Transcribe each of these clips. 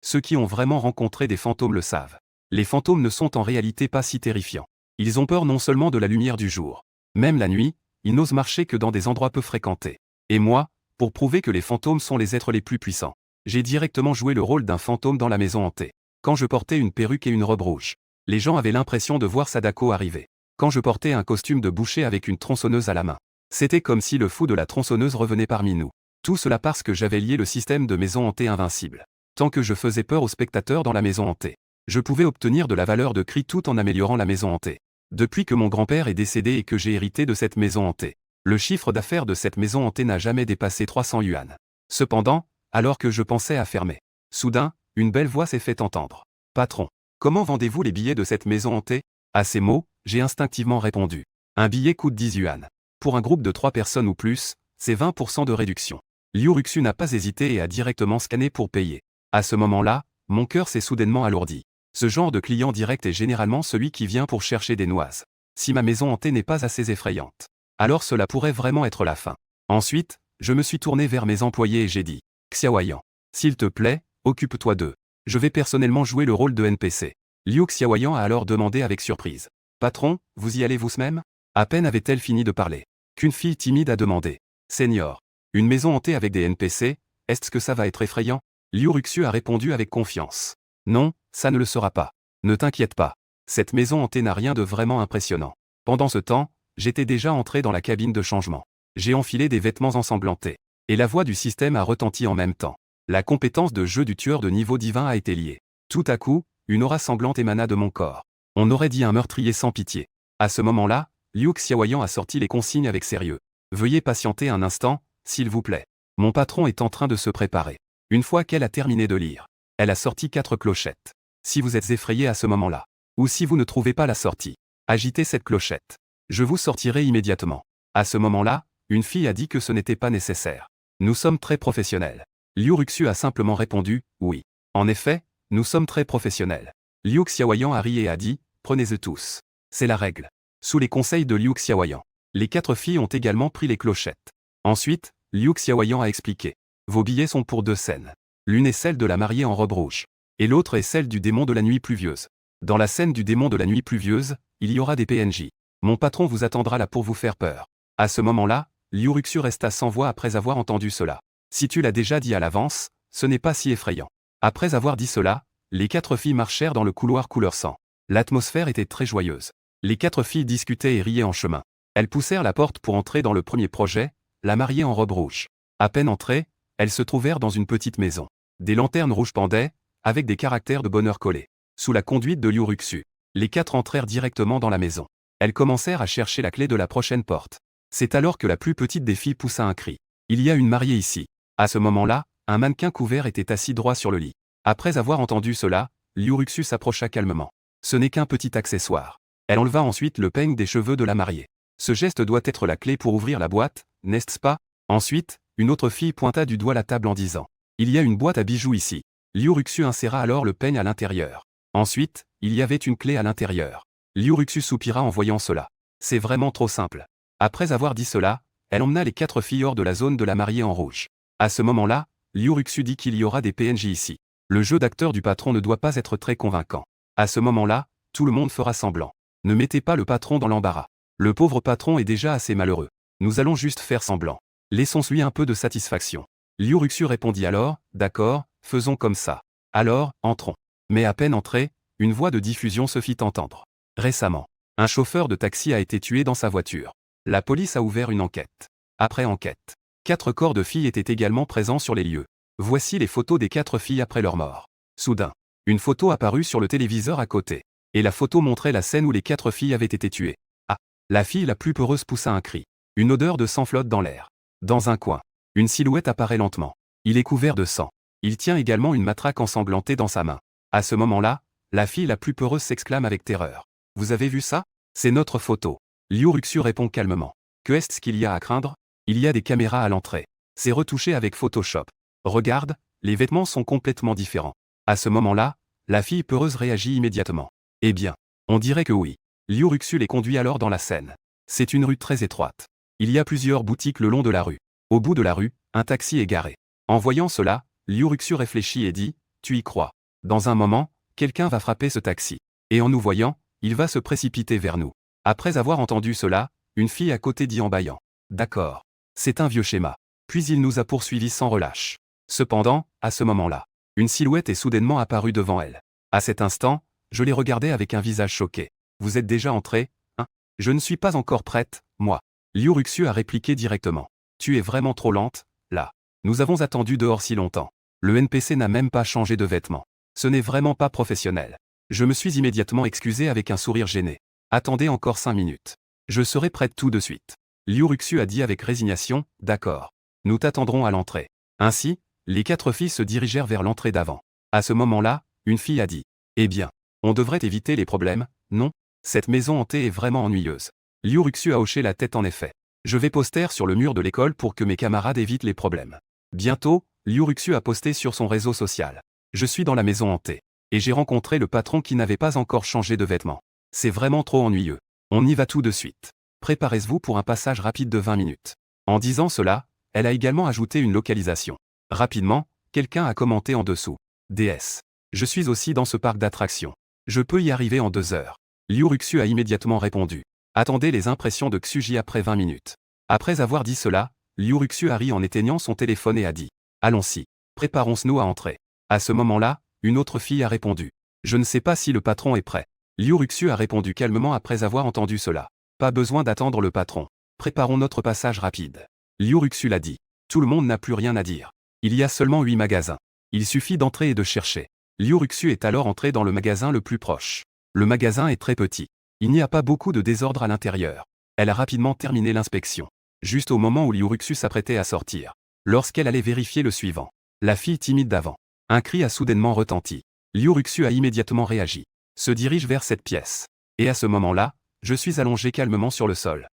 Ceux qui ont vraiment rencontré des fantômes le savent. Les fantômes ne sont en réalité pas si terrifiants. Ils ont peur non seulement de la lumière du jour. Même la nuit, ils n'osent marcher que dans des endroits peu fréquentés. Et moi, pour prouver que les fantômes sont les êtres les plus puissants, j'ai directement joué le rôle d'un fantôme dans la maison hantée. Quand je portais une perruque et une robe rouge, les gens avaient l'impression de voir Sadako arriver. Quand je portais un costume de boucher avec une tronçonneuse à la main, c'était comme si le fou de la tronçonneuse revenait parmi nous. Tout cela parce que j'avais lié le système de maison hantée invincible. Tant que je faisais peur aux spectateurs dans la maison hantée, je pouvais obtenir de la valeur de cri tout en améliorant la maison hantée. Depuis que mon grand-père est décédé et que j'ai hérité de cette maison hantée, le chiffre d'affaires de cette maison hantée n'a jamais dépassé 300 yuan. Cependant, alors que je pensais à fermer, soudain, une belle voix s'est fait entendre. « Patron, comment vendez-vous les billets de cette maison hantée ?» À ces mots, j'ai instinctivement répondu. Un billet coûte 10 yuan. Pour un groupe de 3 personnes ou plus, c'est 20% de réduction. Liu Ruxu n'a pas hésité et a directement scanné pour payer. À ce moment-là, mon cœur s'est soudainement alourdi. Ce genre de client direct est généralement celui qui vient pour chercher des noises. Si ma maison hantée n'est pas assez effrayante, alors cela pourrait vraiment être la fin. Ensuite, je me suis tourné vers mes employés et j'ai dit « Xiaoyan, s'il te plaît, occupe-toi d'eux. Je vais personnellement jouer le rôle de NPC. » Liu Xiaoyan a alors demandé avec surprise « Patron, vous y allez vous-même » À peine avait-elle fini de parler, qu'une fille timide a demandé « Seigneur, une maison hantée avec des NPC, est-ce que ça va être effrayant ?» Liu Ruxu a répondu avec confiance « Non, ça ne le sera pas. Ne t'inquiète pas. Cette maison hantée n'a rien de vraiment impressionnant. » Pendant ce temps, j'étais déjà entré dans la cabine de changement. J'ai enfilé des vêtements ensanglantés. Et la voix du système a retenti en même temps. La compétence de jeu du tueur de niveau divin a été liée. Tout à coup, une aura sanglante émana de mon corps. On aurait dit un meurtrier sans pitié. À ce moment-là, Liu Xiaoyan a sorti les consignes avec sérieux. « Veuillez patienter un instant, s'il vous plaît. Mon patron est en train de se préparer. » Une fois qu'elle a terminé de lire, elle a sorti 4 clochettes. Si vous êtes effrayé à ce moment-là, ou si vous ne trouvez pas la sortie, agitez cette clochette. Je vous sortirai immédiatement. À ce moment-là, une fille a dit que ce n'était pas nécessaire. Nous sommes très professionnels. Liu Ruxu a simplement répondu « Oui. En effet, nous sommes très professionnels. » Liu Xiaoyan a ri et a dit « Prenez-le tous. C'est la règle. » Sous les conseils de Liu Xiaoyan, les 4 filles ont également pris les clochettes. Ensuite, Liu Xiaoyan a expliqué « Vos billets sont pour 2 scènes. L'une est celle de la mariée en robe rouge. Et l'autre est celle du démon de la nuit pluvieuse. Dans la scène du démon de la nuit pluvieuse, il y aura des PNJ. Mon patron vous attendra là pour vous faire peur. » À ce moment-là, Liu Ruxu resta sans voix après avoir entendu cela. Si tu l'as déjà dit à l'avance, ce n'est pas si effrayant. Après avoir dit cela, les 4 filles marchèrent dans le couloir couleur sang. L'atmosphère était très joyeuse. Les 4 filles discutaient et riaient en chemin. Elles poussèrent la porte pour entrer dans le premier projet, la mariée en robe rouge. À peine entrées, elles se trouvèrent dans une petite maison. Des lanternes rouges pendaient, avec des caractères de bonheur collés. Sous la conduite de Liu Ruxu, les 4 entrèrent directement dans la maison. Elles commencèrent à chercher la clé de la prochaine porte. C'est alors que la plus petite des filles poussa un cri. « Il y a une mariée ici. » À ce moment-là, un mannequin couvert était assis droit sur le lit. Après avoir entendu cela, Liu Ruxu s'approcha calmement. Ce n'est qu'un petit accessoire. Elle enleva ensuite le peigne des cheveux de la mariée. Ce geste doit être la clé pour ouvrir la boîte, n'est-ce pas? Ensuite, une autre fille pointa du doigt la table en disant « Il y a une boîte à bijoux ici. » Liu Ruxu inséra alors le peigne à l'intérieur. Ensuite, il y avait une clé à l'intérieur. Liu Ruxu soupira en voyant cela. C'est vraiment trop simple. Après avoir dit cela, elle emmena les 4 filles hors de la zone de la mariée en rouge. À ce moment-là, Liu Ruxu dit qu'il y aura des PNJ ici. Le jeu d'acteur du patron ne doit pas être très convaincant. À ce moment-là, tout le monde fera semblant. Ne mettez pas le patron dans l'embarras. Le pauvre patron est déjà assez malheureux. Nous allons juste faire semblant. Laissons-lui un peu de satisfaction. Liu Ruxu répondit alors, d'accord, faisons comme ça. Alors, entrons. Mais à peine entré, une voix de diffusion se fit entendre. Récemment, un chauffeur de taxi a été tué dans sa voiture. La police a ouvert une enquête. Après enquête, 4 corps de filles étaient également présents sur les lieux. Voici les photos des 4 filles après leur mort. Soudain, une photo apparut sur le téléviseur à côté. Et la photo montrait la scène où les 4 filles avaient été tuées. Ah! La fille la plus peureuse poussa un cri. Une odeur de sang flotte dans l'air. Dans un coin, une silhouette apparaît lentement. Il est couvert de sang. Il tient également une matraque ensanglantée dans sa main. À ce moment-là, la fille la plus peureuse s'exclame avec terreur. Vous avez vu ça? C'est notre photo. Liu Ruxu répond calmement. Que est-ce qu'il y a à craindre? Il y a des caméras à l'entrée. C'est retouché avec Photoshop. Regarde, les vêtements sont complètement différents. À ce moment-là, la fille peureuse réagit immédiatement. Eh bien, on dirait que oui. Liu Ruxu les conduit alors dans la scène. C'est une rue très étroite. Il y a plusieurs boutiques le long de la rue. Au bout de la rue, un taxi est garé. En voyant cela, Liu Ruxu réfléchit et dit, Tu y crois. Dans un moment, quelqu'un va frapper ce taxi. Et en nous voyant, il va se précipiter vers nous. Après avoir entendu cela, une fille à côté dit en bâillant. D'accord. C'est un vieux schéma. Puis il nous a poursuivis sans relâche. Cependant, à ce moment-là, une silhouette est soudainement apparue devant elle. À cet instant, je l'ai regardée avec un visage choqué. Vous êtes déjà entré, hein? Je ne suis pas encore prête, moi. Liu Ruxu a répliqué directement. Tu es vraiment trop lente, là. Nous avons attendu dehors si longtemps. Le NPC n'a même pas changé de vêtements. Ce n'est vraiment pas professionnel. Je me suis immédiatement excusé avec un sourire gêné. Attendez encore 5 minutes. Je serai prête tout de suite. Liu Ruxu a dit avec résignation, d'accord. Nous t'attendrons à l'entrée. Ainsi, les 4 filles se dirigèrent vers l'entrée d'avant. À ce moment-là, une fille a dit. Eh bien, on devrait éviter les problèmes, non? Cette maison hantée est vraiment ennuyeuse. Liu Ruxu a hoché la tête en effet. Je vais poster sur le mur de l'école pour que mes camarades évitent les problèmes. Bientôt, Liu Ruxu a posté sur son réseau social. Je suis dans la maison hantée. Et j'ai rencontré le patron qui n'avait pas encore changé de vêtements. C'est vraiment trop ennuyeux. On y va tout de suite. Préparez-vous pour un passage rapide de 20 minutes. En disant cela, elle a également ajouté une localisation. Rapidement, quelqu'un a commenté en dessous. DS. Je suis aussi dans ce parc d'attractions. Je peux y arriver en 2 heures. Liu Ruxu a immédiatement répondu. Attendez les impressions de Xuji après 20 minutes. Après avoir dit cela, Liu Ruxu a ri en éteignant son téléphone et a dit. Allons-y. Préparons-nous à entrer. À ce moment-là, une autre fille a répondu. Je ne sais pas si le patron est prêt. Liu Ruxu a répondu calmement après avoir entendu cela. Pas besoin d'attendre le patron. Préparons notre passage rapide. Liu Ruxu l'a dit. Tout le monde n'a plus rien à dire. Il y a seulement 8 magasins. Il suffit d'entrer et de chercher. Liu Ruxu est alors entré dans le magasin le plus proche. Le magasin est très petit. Il n'y a pas beaucoup de désordre à l'intérieur. Elle a rapidement terminé l'inspection. Juste au moment où Liu Ruxu s'apprêtait à sortir. Lorsqu'elle allait vérifier le suivant. La fille timide d'avant. Un cri a soudainement retenti. Liu Ruxu a immédiatement réagi. Se dirige vers cette pièce. Et à ce moment-là, je suis allongé calmement sur le sol.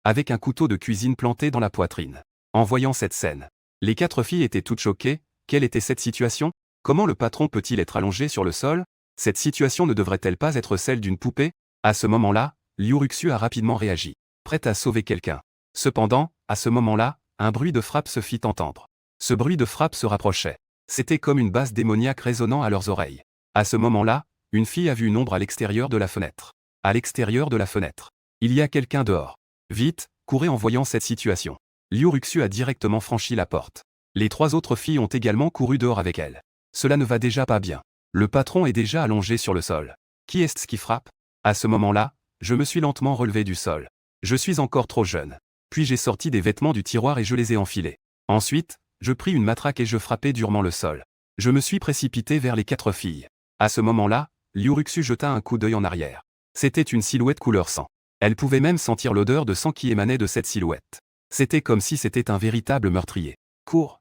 Avec un couteau de cuisine planté dans la poitrine. En voyant cette scène, les 4 filles étaient toutes choquées. Quelle était cette situation? Comment le patron peut-il être allongé sur le sol? Cette situation ne devrait-elle pas être celle d'une poupée? À ce moment-là, Liu Ruxu a rapidement réagi, prête à sauver quelqu'un. Cependant, à ce moment-là, un bruit de frappe se fit entendre. Ce bruit de frappe se rapprochait. C'était comme une basse démoniaque résonnant à leurs oreilles. À ce moment-là, une fille a vu une ombre à l'extérieur de la fenêtre. À l'extérieur de la fenêtre. Il y a quelqu'un dehors. Vite, courez en voyant cette situation. Liu Ruxu a directement franchi la porte. Les 3 autres filles ont également couru dehors avec elle. Cela ne va déjà pas bien. Le patron est déjà allongé sur le sol. Qui est-ce qui frappe? À ce moment-là, je me suis lentement relevé du sol. Je suis encore trop jeune. Puis j'ai sorti des vêtements du tiroir et je les ai enfilés. Ensuite, je pris une matraque et je frappai durement le sol. Je me suis précipité vers les 4 filles. À ce moment-là, Liu Ruxu jeta un coup d'œil en arrière. C'était une silhouette couleur sang. Elle pouvait même sentir l'odeur de sang qui émanait de cette silhouette. C'était comme si c'était un véritable meurtrier. Cours!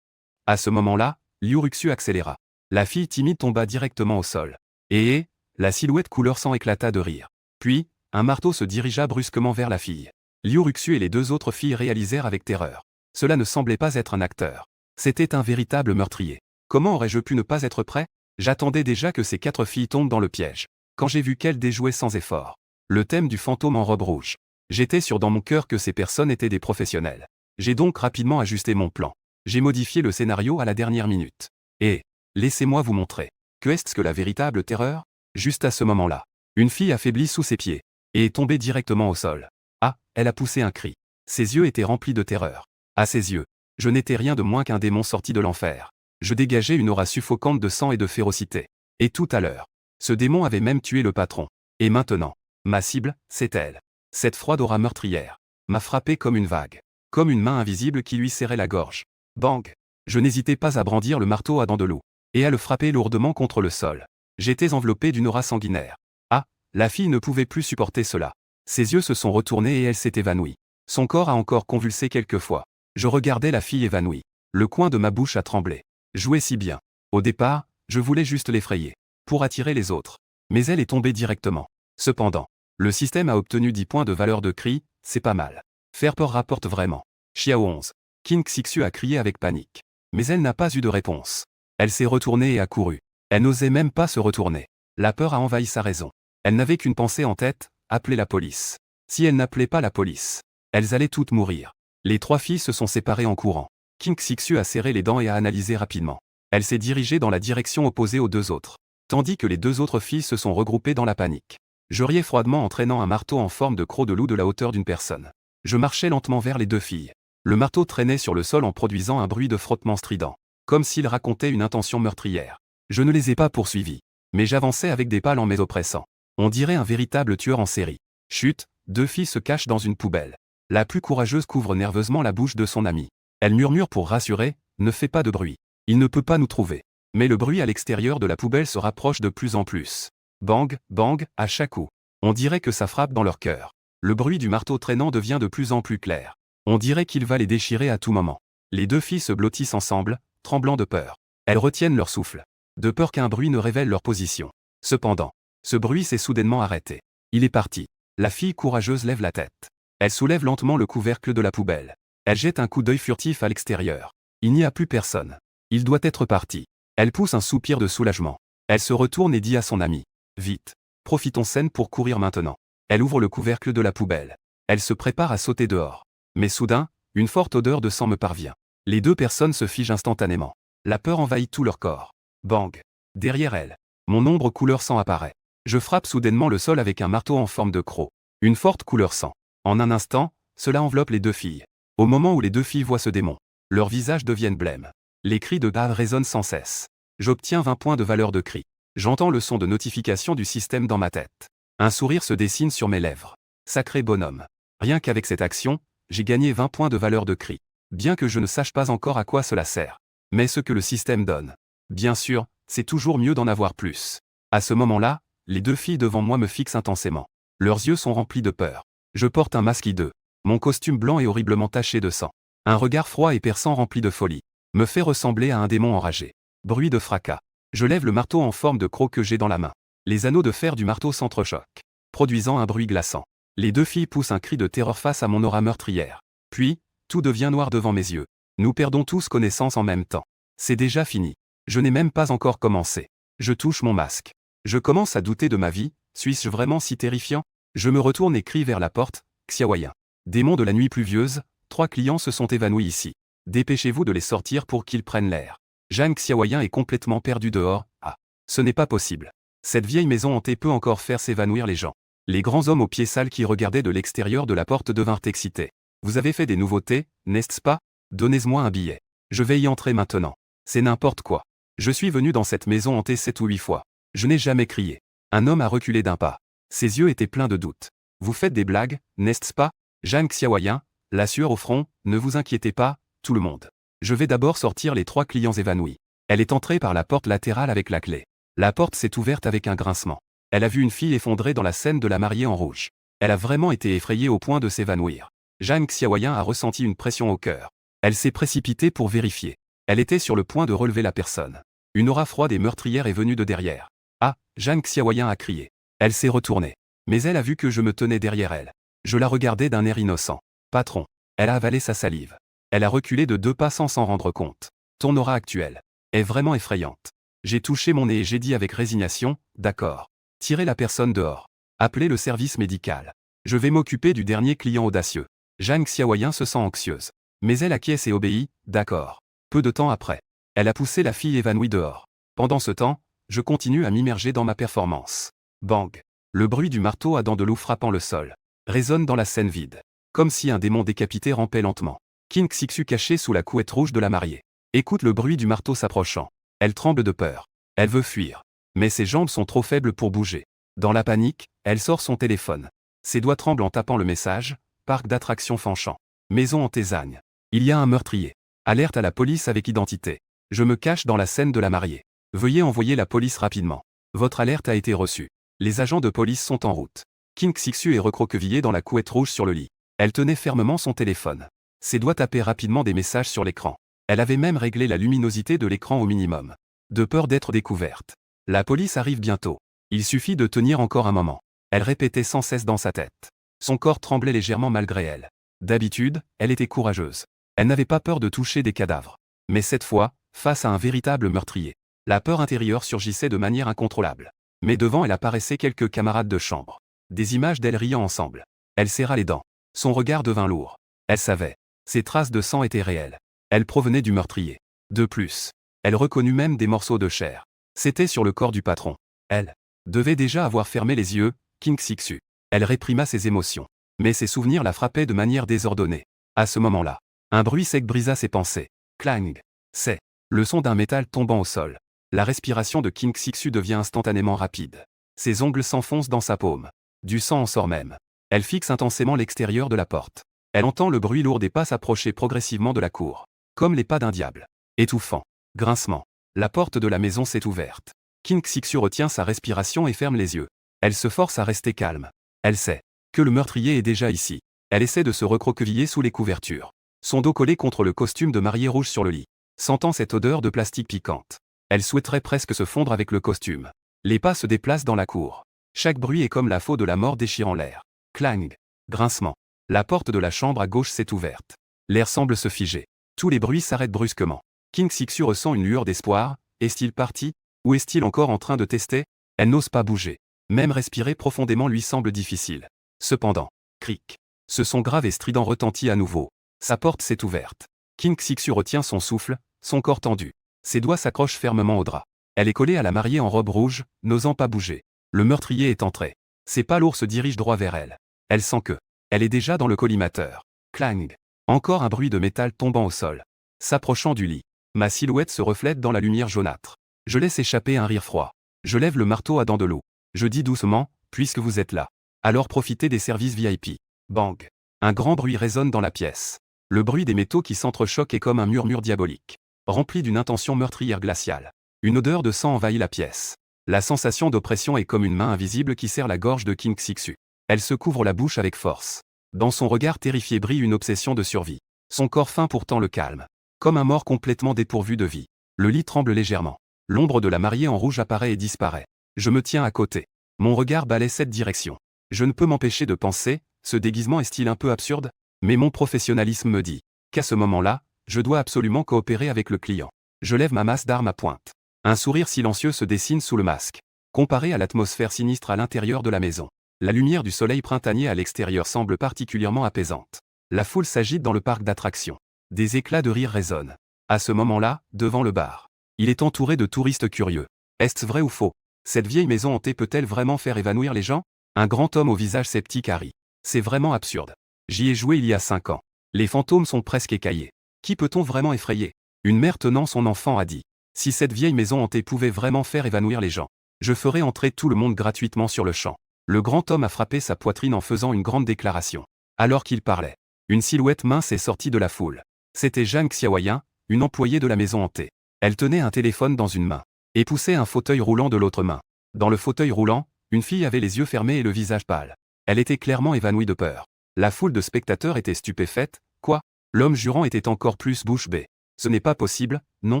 À ce moment-là, Liu Ruxu accéléra. La fille timide tomba directement au sol. Et la silhouette couleur sang éclata de rire. Puis, un marteau se dirigea brusquement vers la fille. Liu Ruxu et les 2 autres filles réalisèrent avec terreur. Cela ne semblait pas être un acteur. C'était un véritable meurtrier. Comment aurais-je pu ne pas être prêt? J'attendais déjà que ces 4 filles tombent dans le piège. Quand j'ai vu qu'elles déjouaient sans effort le thème du fantôme en robe rouge, j'étais sûr dans mon cœur que ces personnes étaient des professionnels. J'ai donc rapidement ajusté mon plan. J'ai modifié le scénario à la dernière minute. Et, laissez-moi vous montrer. Que est-ce que la véritable terreur? Juste à ce moment-là, une fille affaiblie sous ses pieds, et est tombée directement au sol. Ah, elle a poussé un cri. Ses yeux étaient remplis de terreur. À ses yeux, je n'étais rien de moins qu'un démon sorti de l'enfer. Je dégageais une aura suffocante de sang et de férocité. Et tout à l'heure, ce démon avait même tué le patron. Et maintenant, ma cible, c'est elle. Cette froide aura meurtrière m'a frappé comme une vague. Comme une main invisible qui lui serrait la gorge. Bang! Je n'hésitais pas à brandir le marteau à dents de loup. Et à le frapper lourdement contre le sol. J'étais enveloppé d'une aura sanguinaire. Ah, la fille ne pouvait plus supporter cela. Ses yeux se sont retournés et elle s'est évanouie. Son corps a encore convulsé quelques fois. Je regardais la fille évanouie. Le coin de ma bouche a tremblé. Jouait si bien. Au départ, je voulais juste l'effrayer. Pour attirer les autres. Mais elle est tombée directement. Cependant, le système a obtenu 10 points de valeur de cri, c'est pas mal. Faire peur rapporte vraiment. Xiao 11. King Xixu a crié avec panique. Mais elle n'a pas eu de réponse. Elle s'est retournée et a couru. Elle n'osait même pas se retourner. La peur a envahi sa raison. Elle n'avait qu'une pensée en tête, appeler la police. Si elle n'appelait pas la police, elles allaient toutes mourir. Les 3 filles se sont séparées en courant. King Xixu a serré les dents et a analysé rapidement. Elle s'est dirigée dans la direction opposée aux deux autres, tandis que les deux autres filles se sont regroupées dans la panique. Je riais froidement en traînant un marteau en forme de croc de loup de la hauteur d'une personne. Je marchais lentement vers les deux filles. Le marteau traînait sur le sol en produisant un bruit de frottement strident, comme s'il racontait une intention meurtrière. Je ne les ai pas poursuivis, mais j'avançais avec des pas lents mais oppressants. On dirait un véritable tueur en série. Chut, deux filles se cachent dans une poubelle. La plus courageuse couvre nerveusement la bouche de son amie. Elle murmure pour rassurer, ne fais pas de bruit. Il ne peut pas nous trouver. Mais le bruit à l'extérieur de la poubelle se rapproche de plus en plus. Bang, bang, à chaque coup. On dirait que ça frappe dans leur cœur. Le bruit du marteau traînant devient de plus en plus clair. On dirait qu'il va les déchirer à tout moment. Les deux filles se blottissent ensemble, tremblant de peur. Elles retiennent leur souffle, de peur qu'un bruit ne révèle leur position. Cependant, ce bruit s'est soudainement arrêté. Il est parti. La fille courageuse lève la tête. Elle soulève lentement le couvercle de la poubelle. Elle jette un coup d'œil furtif à l'extérieur. Il n'y a plus personne. Il doit être parti. Elle pousse un soupir de soulagement. Elle se retourne et dit à son ami. Vite. Profitons scène pour courir maintenant. Elle ouvre le couvercle de la poubelle. Elle se prépare à sauter dehors. Mais soudain, une forte odeur de sang me parvient. Les deux personnes se figent instantanément. La peur envahit tout leur corps. Bang. Derrière elle, mon ombre couleur sang apparaît. Je frappe soudainement le sol avec un marteau en forme de croc. Une forte couleur sang. En un instant, cela enveloppe les deux filles. Au moment où les deux filles voient ce démon, leurs visages deviennent blêmes. Les cris de Dave résonnent sans cesse. J'obtiens 20 points de valeur de cri. J'entends le son de notification du système dans ma tête. Un sourire se dessine sur mes lèvres. Sacré bonhomme. Rien qu'avec cette action, j'ai gagné 20 points de valeur de cri. Bien que je ne sache pas encore à quoi cela sert. Mais ce que le système donne. Bien sûr, c'est toujours mieux d'en avoir plus. À ce moment-là, les deux filles devant moi me fixent intensément. Leurs yeux sont remplis de peur. Je porte un masque hideux. Mon costume blanc est horriblement taché de sang. Un regard froid et perçant rempli de folie me fait ressembler à un démon enragé. Bruit de fracas. Je lève le marteau en forme de croc que j'ai dans la main. Les anneaux de fer du marteau s'entrechoquent, produisant un bruit glaçant. Les deux filles poussent un cri de terreur face à mon aura meurtrière. Puis, tout devient noir devant mes yeux. Nous perdons tous connaissance en même temps. C'est déjà fini. Je n'ai même pas encore commencé. Je touche mon masque. Je commence à douter de ma vie. Suis-je vraiment si terrifiant? Je me retourne et crie vers la porte. Xiaoyan. Démon de la nuit pluvieuse, 3 clients se sont évanouis ici. Dépêchez-vous de les sortir pour qu'ils prennent l'air. Zhang Xiaoyan est complètement perdu dehors. Ah, ce n'est pas possible. Cette vieille maison hantée peut encore faire s'évanouir les gens. Les grands hommes aux pieds sales qui regardaient de l'extérieur de la porte devinrent excités. Vous avez fait des nouveautés, n'est-ce pas? Donnez-moi un billet. Je vais y entrer maintenant. C'est n'importe quoi. Je suis venu dans cette maison hantée 7 ou 8 fois. Je n'ai jamais crié. Un homme a reculé d'un pas. Ses yeux étaient pleins de doute. Vous faites des blagues, n'est-ce pas? Zhang Xiaoyan, la sueur au front, ne vous inquiétez pas, tout le monde. Je vais d'abord sortir les 3 clients évanouis. Elle est entrée par la porte latérale avec la clé. La porte s'est ouverte avec un grincement. Elle a vu une fille effondrée dans la scène de la mariée en rouge. Elle a vraiment été effrayée au point de s'évanouir. Zhang Xiaoyan a ressenti une pression au cœur. Elle s'est précipitée pour vérifier. Elle était sur le point de relever la personne. Une aura froide et meurtrière est venue de derrière. Ah, Zhang Xiaoyan a crié. Elle s'est retournée. Mais elle a vu que je me tenais derrière elle. Je la regardais d'un air innocent. Patron. Elle a avalé sa salive. Elle a reculé de 2 pas sans s'en rendre compte. Ton aura actuelle est vraiment effrayante. J'ai touché mon nez et j'ai dit avec résignation, d'accord. Tirez la personne dehors. Appelez le service médical. Je vais m'occuper du dernier client audacieux. Zhang Xiaoyan se sent anxieuse. Mais elle acquiesce et obéit, d'accord. Peu de temps après, elle a poussé la fille évanouie dehors. Pendant ce temps, je continue à m'immerger dans ma performance. Bang. Le bruit du marteau à dents de loup frappant le sol résonne dans la scène vide. Comme si un démon décapité rampait lentement. Qin Xixu caché sous la couette rouge de la mariée. Écoute le bruit du marteau s'approchant. Elle tremble de peur. Elle veut fuir. Mais ses jambes sont trop faibles pour bouger. Dans la panique, elle sort son téléphone. Ses doigts tremblent en tapant le message. Parc d'attractions Fanchant. Maison en Tésagne. Il y a un meurtrier. Alerte à la police avec identité. Je me cache dans la scène de la mariée. Veuillez envoyer la police rapidement. Votre alerte a été reçue. Les agents de police sont en route. Qin Xixu est recroquevillée dans la couette rouge sur le lit. Elle tenait fermement son téléphone. Ses doigts tapaient rapidement des messages sur l'écran. Elle avait même réglé la luminosité de l'écran au minimum. De peur d'être découverte. La police arrive bientôt. Il suffit de tenir encore un moment. Elle répétait sans cesse dans sa tête. Son corps tremblait légèrement malgré elle. D'habitude, elle était courageuse. Elle n'avait pas peur de toucher des cadavres. Mais cette fois, face à un véritable meurtrier, la peur intérieure surgissait de manière incontrôlable. Mais devant elle apparaissaient quelques camarades de chambre. Des images d'elle riant ensemble. Elle serra les dents. Son regard devint lourd. Elle savait. Ces traces de sang étaient réelles. Elles provenaient du meurtrier. De plus, Elle reconnut même des morceaux de chair. C'était sur le corps du patron. Elle devait déjà avoir fermé les yeux, King Siksu. Elle réprima ses émotions. Mais ses souvenirs la frappaient de manière désordonnée. À ce moment-là, un bruit sec brisa ses pensées. Clang. C'est le son d'un métal tombant au sol. La respiration de King Siksu devient instantanément rapide. Ses ongles s'enfoncent dans sa paume. Du sang en sort même. Elle fixe intensément l'extérieur de la porte. Elle entend le bruit lourd des pas s'approcher progressivement de la cour. Comme les pas d'un diable. Étouffant. Grincement. La porte de la maison s'est ouverte. King Siksu retient sa respiration et ferme les yeux. Elle se force à rester calme. Elle sait que le meurtrier est déjà ici. Elle essaie de se recroqueviller sous les couvertures. Son dos collé contre le costume de mariée rouge sur le lit. Sentant cette odeur de plastique piquante. Elle souhaiterait presque se fondre avec le costume. Les pas se déplacent dans la cour. Chaque bruit est comme la faux de la mort déchirant l'air. Clang. Grincement. La porte de la chambre à gauche s'est ouverte. L'air semble se figer. Tous les bruits s'arrêtent brusquement. King Siksu ressent une lueur d'espoir. Est-il parti? Ou est-il encore en train de tester? Elle n'ose pas bouger. Même respirer profondément lui semble difficile. Cependant, cric. Ce son grave et strident retentit à nouveau. Sa porte s'est ouverte. King Siksu retient son souffle, son corps tendu. Ses doigts s'accrochent fermement au drap. Elle est collée à la mariée en robe rouge, n'osant pas bouger. Le meurtrier est entré. Ses pas lourds se dirigent droit vers elle. Elle sent que elle est déjà dans le collimateur. Clang. Encore un bruit de métal tombant au sol. S'approchant du lit. Ma silhouette se reflète dans la lumière jaunâtre. Je laisse échapper un rire froid. Je lève le marteau à dents de loup. Je dis doucement, puisque vous êtes là. Alors profitez des services VIP. Bang. Un grand bruit résonne dans la pièce. Le bruit des métaux qui s'entrechoquent est comme un murmure diabolique. Rempli d'une intention meurtrière glaciale. Une odeur de sang envahit la pièce. La sensation d'oppression est comme une main invisible qui serre la gorge de King Siksu. Elle se couvre la bouche avec force. Dans son regard terrifié brille une obsession de survie. Son corps feint pourtant le calme. Comme un mort complètement dépourvu de vie. Le lit tremble légèrement. L'ombre de la mariée en rouge apparaît et disparaît. Je me tiens à côté. Mon regard balaie cette direction. Je ne peux m'empêcher de penser, ce déguisement est-il un peu absurde? Mais mon professionnalisme me dit qu'à ce moment-là, je dois absolument coopérer avec le client. Je lève ma masse d'armes à pointe. Un sourire silencieux se dessine sous le masque. Comparé à l'atmosphère sinistre à l'intérieur de la maison, la lumière du soleil printanier à l'extérieur semble particulièrement apaisante. La foule s'agite dans le parc d'attractions. Des éclats de rire résonnent. À ce moment-là, devant le bar, il est entouré de touristes curieux. Est-ce vrai ou faux? Cette vieille maison hantée peut-elle vraiment faire évanouir les gens? Un grand homme au visage sceptique a ri. C'est vraiment absurde. J'y ai joué il y a 5 ans. Les fantômes sont presque écaillés. Qui peut-on vraiment effrayer? Une mère tenant son enfant a dit. Si cette vieille maison hantée pouvait vraiment faire évanouir les gens, je ferais entrer tout le monde gratuitement sur le champ. Le grand homme a frappé sa poitrine en faisant une grande déclaration. Alors qu'il parlait, une silhouette mince est sortie de la foule. C'était Zhang Xiaoyan, une employée de la maison hantée. Elle tenait un téléphone dans une main et poussait un fauteuil roulant de l'autre main. Dans le fauteuil roulant, une fille avait les yeux fermés et le visage pâle. Elle était clairement évanouie de peur. La foule de spectateurs était stupéfaite. Quoi? L'homme jurant était encore plus bouche bée. Ce n'est pas possible, non?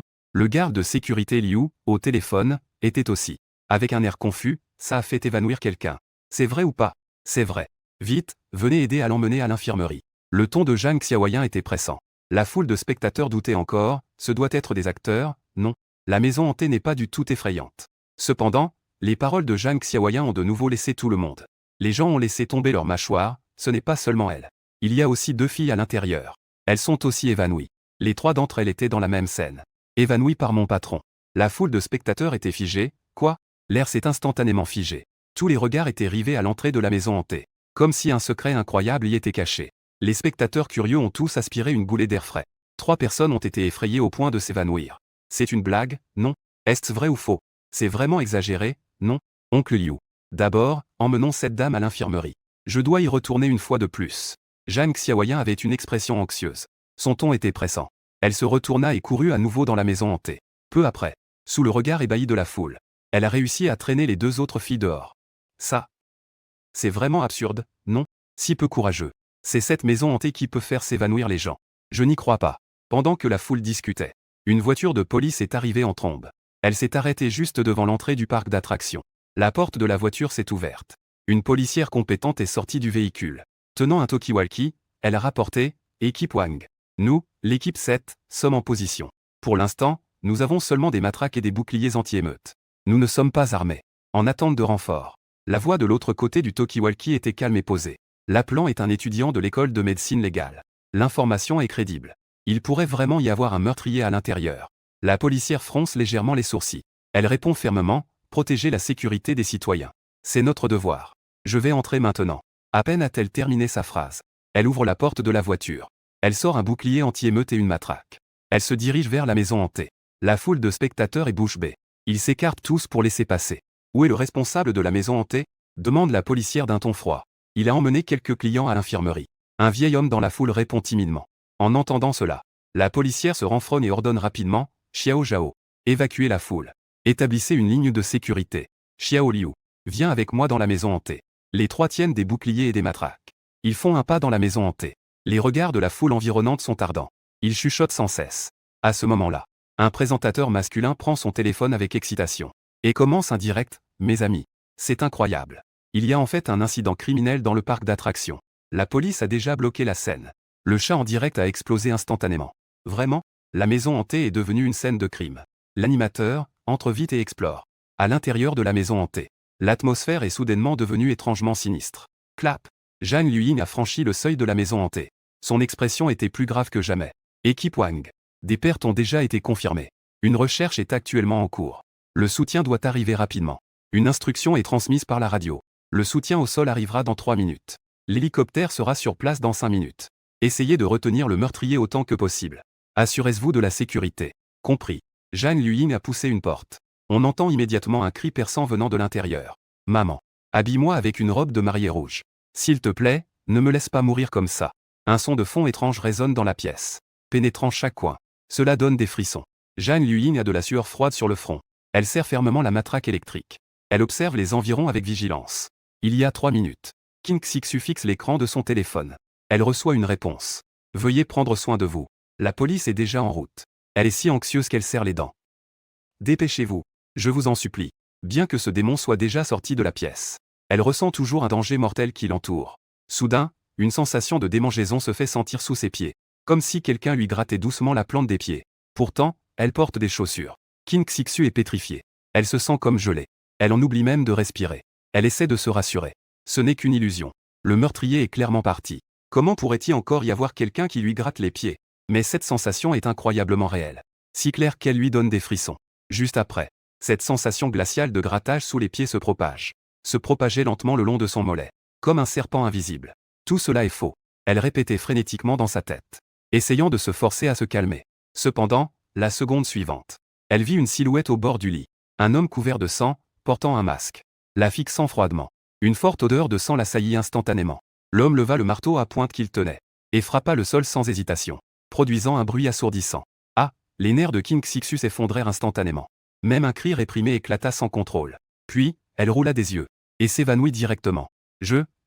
Le garde de sécurité Liu, au téléphone, était aussi. Avec un air confus, ça a fait évanouir quelqu'un. C'est vrai ou pas? C'est vrai. Vite, venez aider à l'emmener à l'infirmerie. Le ton de Zhang Xiaoyan était pressant. La foule de spectateurs doutait encore, ce doit être des acteurs, non? La maison hantée n'est pas du tout effrayante. Cependant, les paroles de Zhang Xiaoyan ont de nouveau laissé tout le monde. Les gens ont laissé tomber leurs mâchoires, ce n'est pas seulement elle. Il y a aussi 2 filles à l'intérieur. Elles sont aussi évanouies. Les 3 d'entre elles étaient dans la même scène. Évanouies par mon patron. La foule de spectateurs était figée. Quoi? L'air s'est instantanément figé. Tous les regards étaient rivés à l'entrée de la maison hantée. Comme si un secret incroyable y était caché. Les spectateurs curieux ont tous aspiré une goulée d'air frais. 3 personnes ont été effrayées au point de s'évanouir. C'est une blague, non? Est-ce vrai ou faux? C'est vraiment exagéré, non? Oncle Liu. D'abord, emmenons cette dame à l'infirmerie. Je dois y retourner une fois de plus. Zhang Xiaoyan avait une expression anxieuse. Son ton était pressant. Elle se retourna et courut à nouveau dans la maison hantée. Peu après, sous le regard ébahi de la foule, elle a réussi à traîner les 2 autres filles dehors. Ça, c'est vraiment absurde, non? Si peu courageux. C'est cette maison hantée qui peut faire s'évanouir les gens. Je n'y crois pas. Pendant que la foule discutait, une voiture de police est arrivée en trombe. Elle s'est arrêtée juste devant l'entrée du parc d'attractions. La porte de la voiture s'est ouverte. Une policière compétente est sortie du véhicule. Tenant un talkie-walkie, elle a rapporté « Équipe Wang. Nous, l'équipe 7, sommes en position. Pour l'instant, nous avons seulement des matraques et des boucliers anti-émeutes. Nous ne sommes pas armés. En attente de renfort. » La voix de l'autre côté du talkie-walkie était calme et posée. L'appelant est un étudiant de l'école de médecine légale. L'information est crédible. Il pourrait vraiment y avoir un meurtrier à l'intérieur. La policière fronce légèrement les sourcils. Elle répond fermement, protéger la sécurité des citoyens. C'est notre devoir. Je vais entrer maintenant. À peine a-t-elle terminé sa phrase. Elle ouvre la porte de la voiture. Elle sort un bouclier anti-émeute et une matraque. Elle se dirige vers la maison hantée. La foule de spectateurs est bouche bée. Ils s'écartent tous pour laisser passer. Où est le responsable de la maison hantée? Demande la policière d'un ton froid. Il a emmené quelques clients à l'infirmerie. Un vieil homme dans la foule répond timidement. En entendant cela, la policière se renfrogne et ordonne rapidement, Xiao Zhao, évacuez la foule. Établissez une ligne de sécurité. Xiao Liu, viens avec moi dans la maison hantée. Les trois tiennent des boucliers et des matraques. Ils font un pas dans la maison hantée. Les regards de la foule environnante sont ardents. Ils chuchotent sans cesse. À ce moment-là, un présentateur masculin prend son téléphone avec excitation. Et commence un direct, mes amis. C'est incroyable. Il y a en fait un incident criminel dans le parc d'attractions. La police a déjà bloqué la scène. Le chat en direct a explosé instantanément. Vraiment, la maison hantée est devenue une scène de crime. L'animateur entre vite et explore. À l'intérieur de la maison hantée, l'atmosphère est soudainement devenue étrangement sinistre. Clap. Zhang Luying a franchi le seuil de la maison hantée. Son expression était plus grave que jamais. Équipe Wang. Des pertes ont déjà été confirmées. Une recherche est actuellement en cours. Le soutien doit arriver rapidement. Une instruction est transmise par la radio. Le soutien au sol arrivera dans 3 minutes. L'hélicoptère sera sur place dans 5 minutes. Essayez de retenir le meurtrier autant que possible. Assurez-vous de la sécurité. Compris. Zhang Luying a poussé une porte. On entend immédiatement un cri perçant venant de l'intérieur. Maman. Habille-moi avec une robe de mariée rouge. S'il te plaît, ne me laisse pas mourir comme ça. Un son de fond étrange résonne dans la pièce. Pénétrant chaque coin. Cela donne des frissons. Zhang Luying a de la sueur froide sur le front. Elle serre fermement la matraque électrique. Elle observe les environs avec vigilance. Il y a 3 minutes. King Xixu fixe l'écran de son téléphone. Elle reçoit une réponse. Veuillez prendre soin de vous. La police est déjà en route. Elle est si anxieuse qu'elle serre les dents. Dépêchez-vous. Je vous en supplie. Bien que ce démon soit déjà sorti de la pièce. Elle ressent toujours un danger mortel qui l'entoure. Soudain, une sensation de démangeaison se fait sentir sous ses pieds. Comme si quelqu'un lui grattait doucement la plante des pieds. Pourtant, elle porte des chaussures. King Xixu est pétrifiée. Elle se sent comme gelée. Elle en oublie même de respirer. Elle essaie de se rassurer. Ce n'est qu'une illusion. Le meurtrier est clairement parti. Comment pourrait-il encore y avoir quelqu'un qui lui gratte les pieds? Mais cette sensation est incroyablement réelle. Si claire qu'elle lui donne des frissons. Juste après, cette sensation glaciale de grattage sous les pieds se propage. Se propageait lentement le long de son mollet. Comme un serpent invisible. Tout cela est faux. Elle répétait frénétiquement dans sa tête. Essayant de se forcer à se calmer. Cependant, la seconde suivante. Elle vit une silhouette au bord du lit. Un homme couvert de sang, portant un masque. La fixant froidement. Une forte odeur de sang l'assaillit instantanément. L'homme leva le marteau à pointe qu'il tenait. Et frappa le sol sans hésitation. Produisant un bruit assourdissant. Ah, les nerfs de King Xixu s'effondrèrent instantanément. Même un cri réprimé éclata sans contrôle. Puis, elle roula des yeux. Et s'évanouit directement.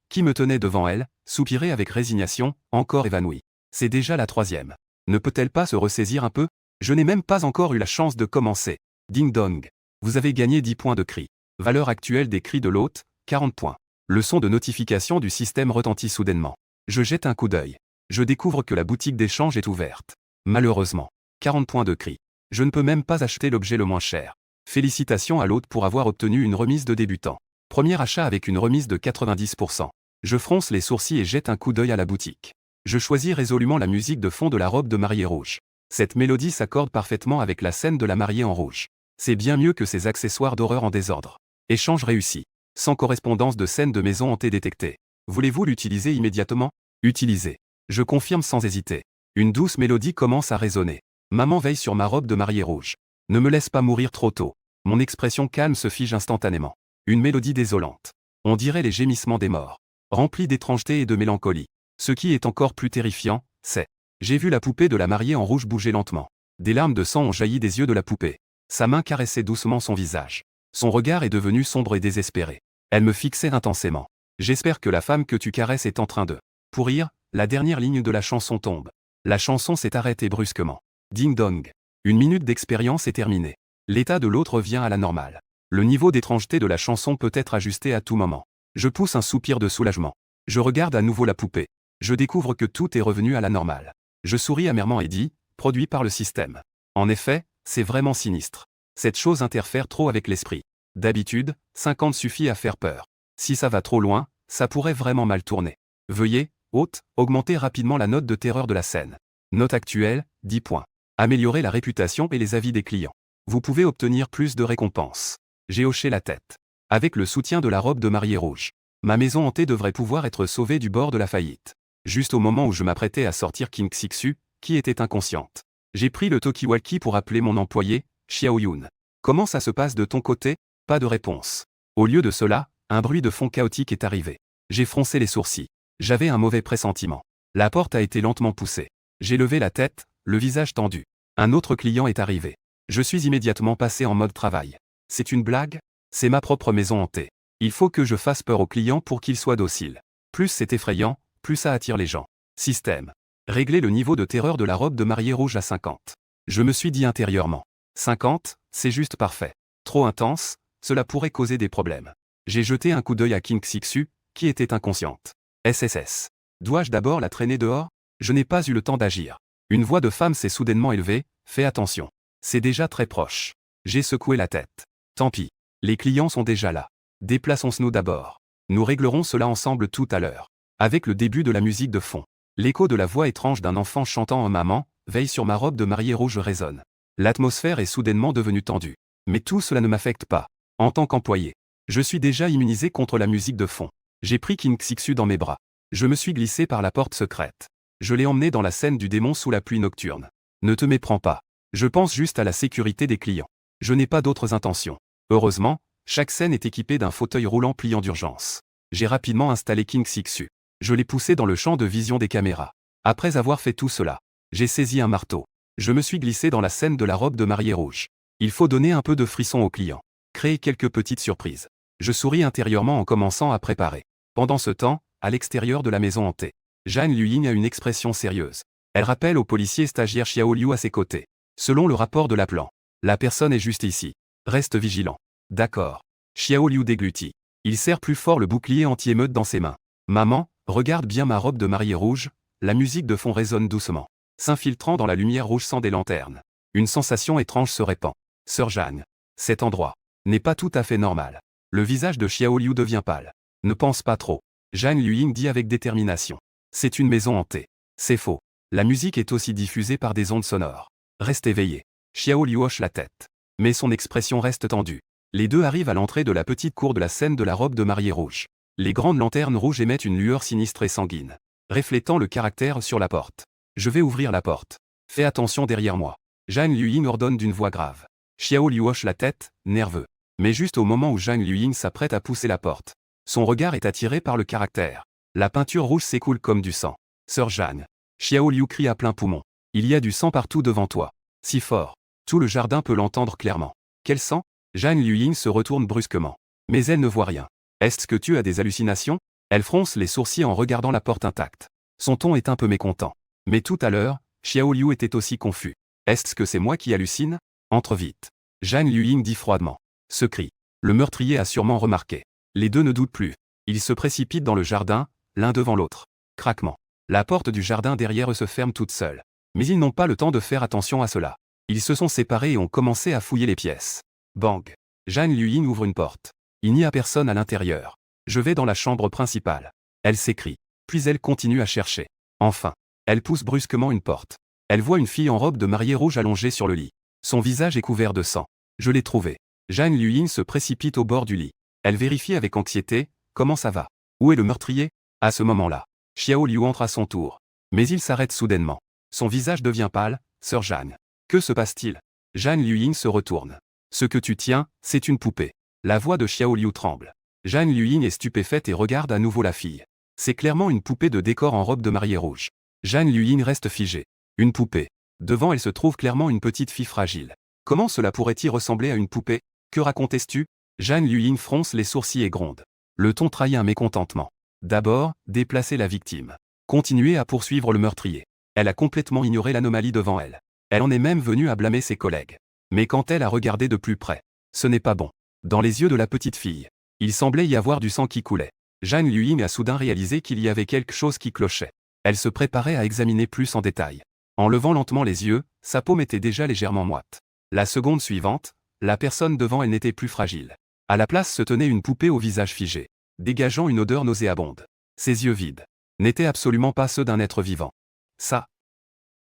Qui me tenait devant elle, soupirait avec résignation, encore évanoui. C'est déjà la 3e. Ne peut-elle pas se ressaisir un peu? Je n'ai même pas encore eu la chance de commencer. Ding dong. Vous avez gagné 10 points de cri. Valeur actuelle des cris de l'hôte, 40 points. Le son de notification du système retentit soudainement. Je jette un coup d'œil. Je découvre que la boutique d'échange est ouverte. Malheureusement. 40 points de cri. Je ne peux même pas acheter l'objet le moins cher. Félicitations à l'hôte pour avoir obtenu une remise de débutant. Premier achat avec une remise de 90%. Je fronce les sourcils et jette un coup d'œil à la boutique. Je choisis résolument la musique de fond de la robe de mariée rouge. Cette mélodie s'accorde parfaitement avec la scène de la mariée en rouge. C'est bien mieux que ces accessoires d'horreur en désordre. Échange réussi. Sans correspondance de scène de maison hantée détectée. Voulez-vous l'utiliser immédiatement? Utilisez. Je confirme sans hésiter. Une douce mélodie commence à résonner. Maman veille sur ma robe de mariée rouge. Ne me laisse pas mourir trop tôt. Mon expression calme se fige instantanément. Une mélodie désolante. On dirait les gémissements des morts. Remplie d'étrangeté et de mélancolie. Ce qui est encore plus terrifiant, c'est... J'ai vu la poupée de la mariée en rouge bouger lentement. Des larmes de sang ont jailli des yeux de la poupée. Sa main caressait doucement son visage. Son regard est devenu sombre et désespéré. Elle me fixait intensément. J'espère que la femme que tu caresses est en train de... Pourrir, la dernière ligne de la chanson tombe. La chanson s'est arrêtée brusquement. Ding dong. Une minute d'expérience est terminée. L'état de l'autre revient à la normale. Le niveau d'étrangeté de la chanson peut être ajusté à tout moment. Je pousse un soupir de soulagement. Je regarde à nouveau la poupée. Je découvre que tout est revenu à la normale. Je souris amèrement et dis, produit par le système. En effet, c'est vraiment sinistre. Cette chose interfère trop avec l'esprit. D'habitude, 50 suffit à faire peur. Si ça va trop loin, ça pourrait vraiment mal tourner. Veuillez, hôte, augmenter rapidement la note de terreur de la scène. Note actuelle, 10 points. Améliorer la réputation et les avis des clients. Vous pouvez obtenir plus de récompenses. J'ai hoché la tête. Avec le soutien de la robe de mariée rouge, ma maison hantée devrait pouvoir être sauvée du bord de la faillite. Juste au moment où je m'apprêtais à sortir King Xixu, qui était inconsciente. J'ai pris le talkie-walkie pour appeler mon employé, Xiao Yun. Comment ça se passe de ton côté? Pas de réponse. Au lieu de cela, un bruit de fond chaotique est arrivé. J'ai froncé les sourcils. J'avais un mauvais pressentiment. La porte a été lentement poussée. J'ai levé la tête, le visage tendu. Un autre client est arrivé. Je suis immédiatement passé en mode travail. C'est une blague? C'est ma propre maison hantée. Il faut que je fasse peur aux clients pour qu'ils soient dociles. Plus c'est effrayant, plus ça attire les gens. Système. Régler le niveau de terreur de la robe de mariée rouge à 50. Je me suis dit intérieurement. 50, c'est juste parfait. Trop intense, cela pourrait causer des problèmes. J'ai jeté un coup d'œil à King Xixu, qui était inconsciente. SSS. Dois-je d'abord la traîner dehors? Je n'ai pas eu le temps d'agir. Une voix de femme s'est soudainement élevée, fais attention. C'est déjà très proche. J'ai secoué la tête. Tant pis. Les clients sont déjà là. Déplaçons-nous d'abord. Nous réglerons cela ensemble tout à l'heure. Avec le début de la musique de fond. L'écho de la voix étrange d'un enfant chantant en maman, veille sur ma robe de mariée rouge résonne. L'atmosphère est soudainement devenue tendue. Mais tout cela ne m'affecte pas. En tant qu'employé, je suis déjà immunisé contre la musique de fond. J'ai pris King Xixu dans mes bras. Je me suis glissé par la porte secrète. Je l'ai emmené dans la scène du démon sous la pluie nocturne. Ne te méprends pas. Je pense juste à la sécurité des clients. Je n'ai pas d'autres intentions. Heureusement, chaque scène est équipée d'un fauteuil roulant pliant d'urgence. J'ai rapidement installé King Xixu. Je l'ai poussé dans le champ de vision des caméras. Après avoir fait tout cela, j'ai saisi un marteau. Je me suis glissé dans la scène de la robe de mariée rouge. Il faut donner un peu de frisson aux clients. Créer quelques petites surprises. Je souris intérieurement en commençant à préparer. Pendant ce temps, à l'extérieur de la maison hantée, Zhang Luying a une expression sérieuse. Elle rappelle au policier stagiaire Xiao Liu à ses côtés. Selon le rapport de l'appelant, la personne est juste ici. Reste vigilant. D'accord. Xiao Liu déglutit. Il serre plus fort le bouclier anti-émeute dans ses mains. Maman, regarde bien ma robe de mariée rouge, la musique de fond résonne doucement, s'infiltrant dans la lumière rouge sang des lanternes. Une sensation étrange se répand. Sœur Jeanne, cet endroit n'est pas tout à fait normal. Le visage de Xiao Liu devient pâle. Ne pense pas trop. Zhang Luying dit avec détermination. C'est une maison hantée. C'est faux. La musique est aussi diffusée par des ondes sonores. Reste éveillé. Xiao Liu hoche la tête. Mais son expression reste tendue. Les deux arrivent à l'entrée de la petite cour de la scène de la robe de mariée rouge. Les grandes lanternes rouges émettent une lueur sinistre et sanguine, reflétant le caractère sur la porte. Je vais ouvrir la porte. Fais attention derrière moi. Zhang Luying ordonne d'une voix grave. Xiao Liu hoche la tête, nerveux. Mais juste au moment où Zhang Luying s'apprête à pousser la porte, son regard est attiré par le caractère. La peinture rouge s'écoule comme du sang. Sœur Jeanne. Xiao Liu crie à plein poumon. Il y a du sang partout devant toi. Si fort. Tout le jardin peut l'entendre clairement. Quel sang? Zhang Luying se retourne brusquement. Mais elle ne voit rien. Est-ce que tu as des hallucinations? Elle fronce les sourcils en regardant la porte intacte. Son ton est un peu mécontent. Mais tout à l'heure, Xiao Liu était aussi confus. Est-ce que c'est moi qui hallucine? Entre vite. Zhang Luying dit froidement. Ce cri. Le meurtrier a sûrement remarqué. Les deux ne doutent plus. Ils se précipitent dans le jardin, l'un devant l'autre. Craquement. La porte du jardin derrière eux se ferme toute seule. Mais ils n'ont pas le temps de faire attention à cela. Ils se sont séparés et ont commencé à fouiller les pièces. Bang. Zhang Luying ouvre une porte. Il n'y a personne à l'intérieur. Je vais dans la chambre principale. Elle s'écrie. Puis elle continue à chercher. Enfin. Elle pousse brusquement une porte. Elle voit une fille en robe de mariée rouge allongée sur le lit. Son visage est couvert de sang. Je l'ai trouvée. Zhang Luying se précipite au bord du lit. Elle vérifie avec anxiété. Comment ça va? Où est le meurtrier? À ce moment-là, Xiao Liu entre à son tour. Mais il s'arrête soudainement. Son visage devient pâle. Sœur Jeanne. Que se passe-t-il? Zhang Luying se retourne. Ce que tu tiens, c'est une poupée. La voix de Xiao Liu tremble. Zhang Luying est stupéfaite et regarde à nouveau la fille. C'est clairement une poupée de décor en robe de mariée rouge. Zhang Luying reste figée. Une poupée. Devant elle se trouve clairement une petite fille fragile. Comment cela pourrait-il ressembler à une poupée? Que racontais-tu? Zhang Luying fronce les sourcils et gronde. Le ton trahit un mécontentement. D'abord, déplacer la victime. Continuer à poursuivre le meurtrier. Elle a complètement ignoré l'anomalie devant elle. Elle en est même venue à blâmer ses collègues. Mais quand elle a regardé de plus près, ce n'est pas bon. Dans les yeux de la petite fille, il semblait y avoir du sang qui coulait. Zhang Luying a soudain réalisé qu'il y avait quelque chose qui clochait. Elle se préparait à examiner plus en détail. En levant lentement les yeux, sa paume était déjà légèrement moite. La seconde suivante, la personne devant elle n'était plus fragile. À la place se tenait une poupée au visage figé, dégageant une odeur nauséabonde. Ses yeux vides n'étaient absolument pas ceux d'un être vivant. Ça,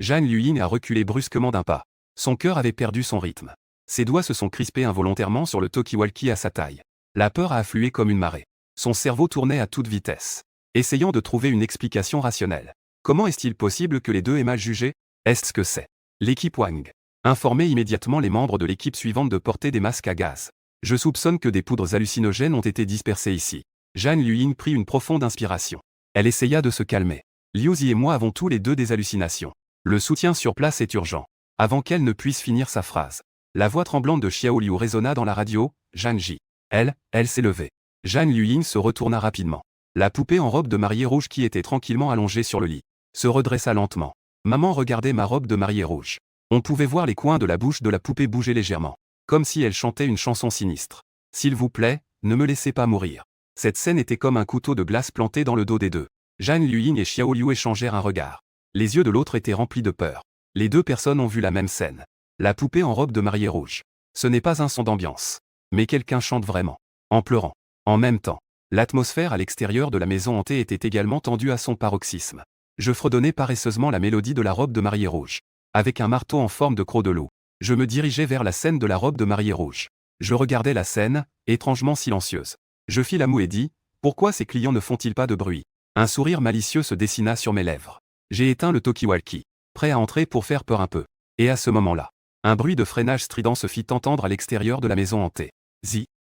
Zhang Luying a reculé brusquement d'un pas. Son cœur avait perdu son rythme. Ses doigts se sont crispés involontairement sur le talkie-walkie à sa taille. La peur a afflué comme une marée. Son cerveau tournait à toute vitesse, essayant de trouver une explication rationnelle. Comment est-il possible que les deux aient mal jugé? Est-ce que c'est l'équipe Wang? Informez immédiatement les membres de l'équipe suivante de porter des masques à gaz. Je soupçonne que des poudres hallucinogènes ont été dispersées ici. Zhang Luying prit une profonde inspiration. Elle essaya de se calmer. Liu Zi et moi avons tous les deux des hallucinations. Le soutien sur place est urgent. Avant qu'elle ne puisse finir sa phrase, la voix tremblante de Xiao Liu résonna dans la radio. Zhang Ji. Elle s'est levée. Zhang Luying se retourna rapidement. La poupée en robe de mariée rouge qui était tranquillement allongée sur le lit se redressa lentement. Maman regardait ma robe de mariée rouge. On pouvait voir les coins de la bouche de la poupée bouger légèrement, comme si elle chantait une chanson sinistre. S'il vous plaît, ne me laissez pas mourir. Cette scène était comme un couteau de glace planté dans le dos des deux. Zhang Luying et Xiao Liu échangèrent un regard. Les yeux de l'autre étaient remplis de peur. Les deux personnes ont vu la même scène. La poupée en robe de mariée rouge. Ce n'est pas un son d'ambiance. Mais quelqu'un chante vraiment. En pleurant. En même temps, l'atmosphère à l'extérieur de la maison hantée était également tendue à son paroxysme. Je fredonnais paresseusement la mélodie de la robe de mariée rouge. Avec un marteau en forme de croc de loup, je me dirigeais vers la scène de la robe de mariée rouge. Je regardais la scène, étrangement silencieuse. Je fis la moue et dis, pourquoi ces clients ne font-ils pas de bruit? Un sourire malicieux se dessina sur mes lèvres. J'ai éteint le talkie-walkie, prêt à entrer pour faire peur un peu. Et à ce moment-là, un bruit de freinage strident se fit entendre à l'extérieur de la maison hantée.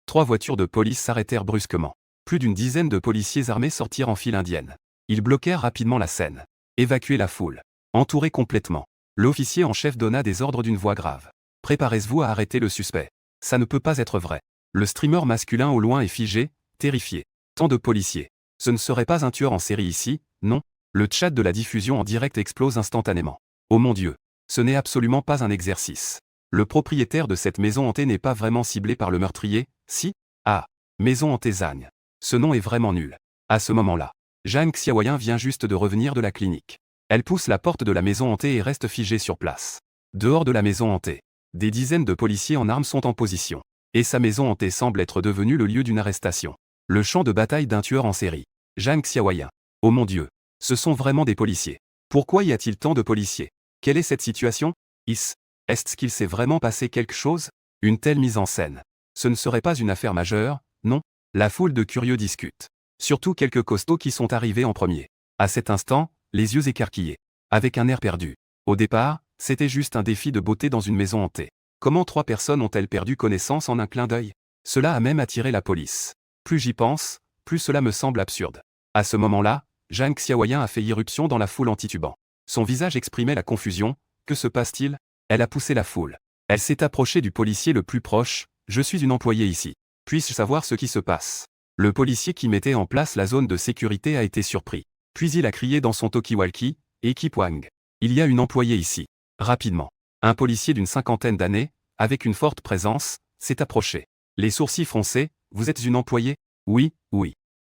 3 voitures de police s'arrêtèrent brusquement. Plus d'une dizaine de policiers armés sortirent en file indienne. Ils bloquèrent rapidement la scène. Évacuez la foule. Entourés complètement. L'officier en chef donna des ordres d'une voix grave. Préparez-vous à arrêter le suspect. Ça ne peut pas être vrai. Le streamer masculin au loin est figé, terrifié. Tant de policiers. Ce ne serait pas un tueur en série ici, non? Le chat de la diffusion en direct explose instantanément. Oh mon Dieu. Ce n'est absolument pas un exercice. Le propriétaire de cette maison hantée n'est pas vraiment ciblé par le meurtrier, si? Ah. Maison hantée Zhang. Ce nom est vraiment nul. À ce moment-là, Zhang Xiaoyan vient juste de revenir de la clinique. Elle pousse la porte de la maison hantée et reste figée sur place. Dehors de la maison hantée, des dizaines de policiers en armes sont en position. Et sa maison hantée semble être devenue le lieu d'une arrestation. Le champ de bataille d'un tueur en série. Zhang Xiaoyan. Oh mon Dieu. Ce sont vraiment des policiers. Pourquoi y a-t-il tant de policiers? Quelle est cette situation? Est-ce qu'il s'est vraiment passé quelque chose? Une telle mise en scène. Ce ne serait pas une affaire majeure, non? La foule de curieux discute. Surtout quelques costauds qui sont arrivés en premier. À cet instant, les yeux écarquillés. Avec un air perdu. Au départ, c'était juste un défi de beauté dans une maison hantée. Comment 3 personnes ont-elles perdu connaissance en un clin d'œil? Cela a même attiré la police. Plus j'y pense, plus cela me semble absurde. À ce moment-là, Zhang Xiaoyan a fait irruption dans la foule en titubant. Son visage exprimait la confusion. Que se passe-t-il? Elle a poussé la foule. Elle s'est approchée du policier le plus proche. Je suis une employée ici. Puis-je savoir ce qui se passe? Le policier qui mettait en place la zone de sécurité a été surpris. Puis il a crié dans son talkie-walkie, équipe Wang. Il y a une employée ici. Rapidement. Un policier d'une 50aine d'années, avec une forte présence, s'est approché. Les sourcils froncés, vous êtes une employée? Oui.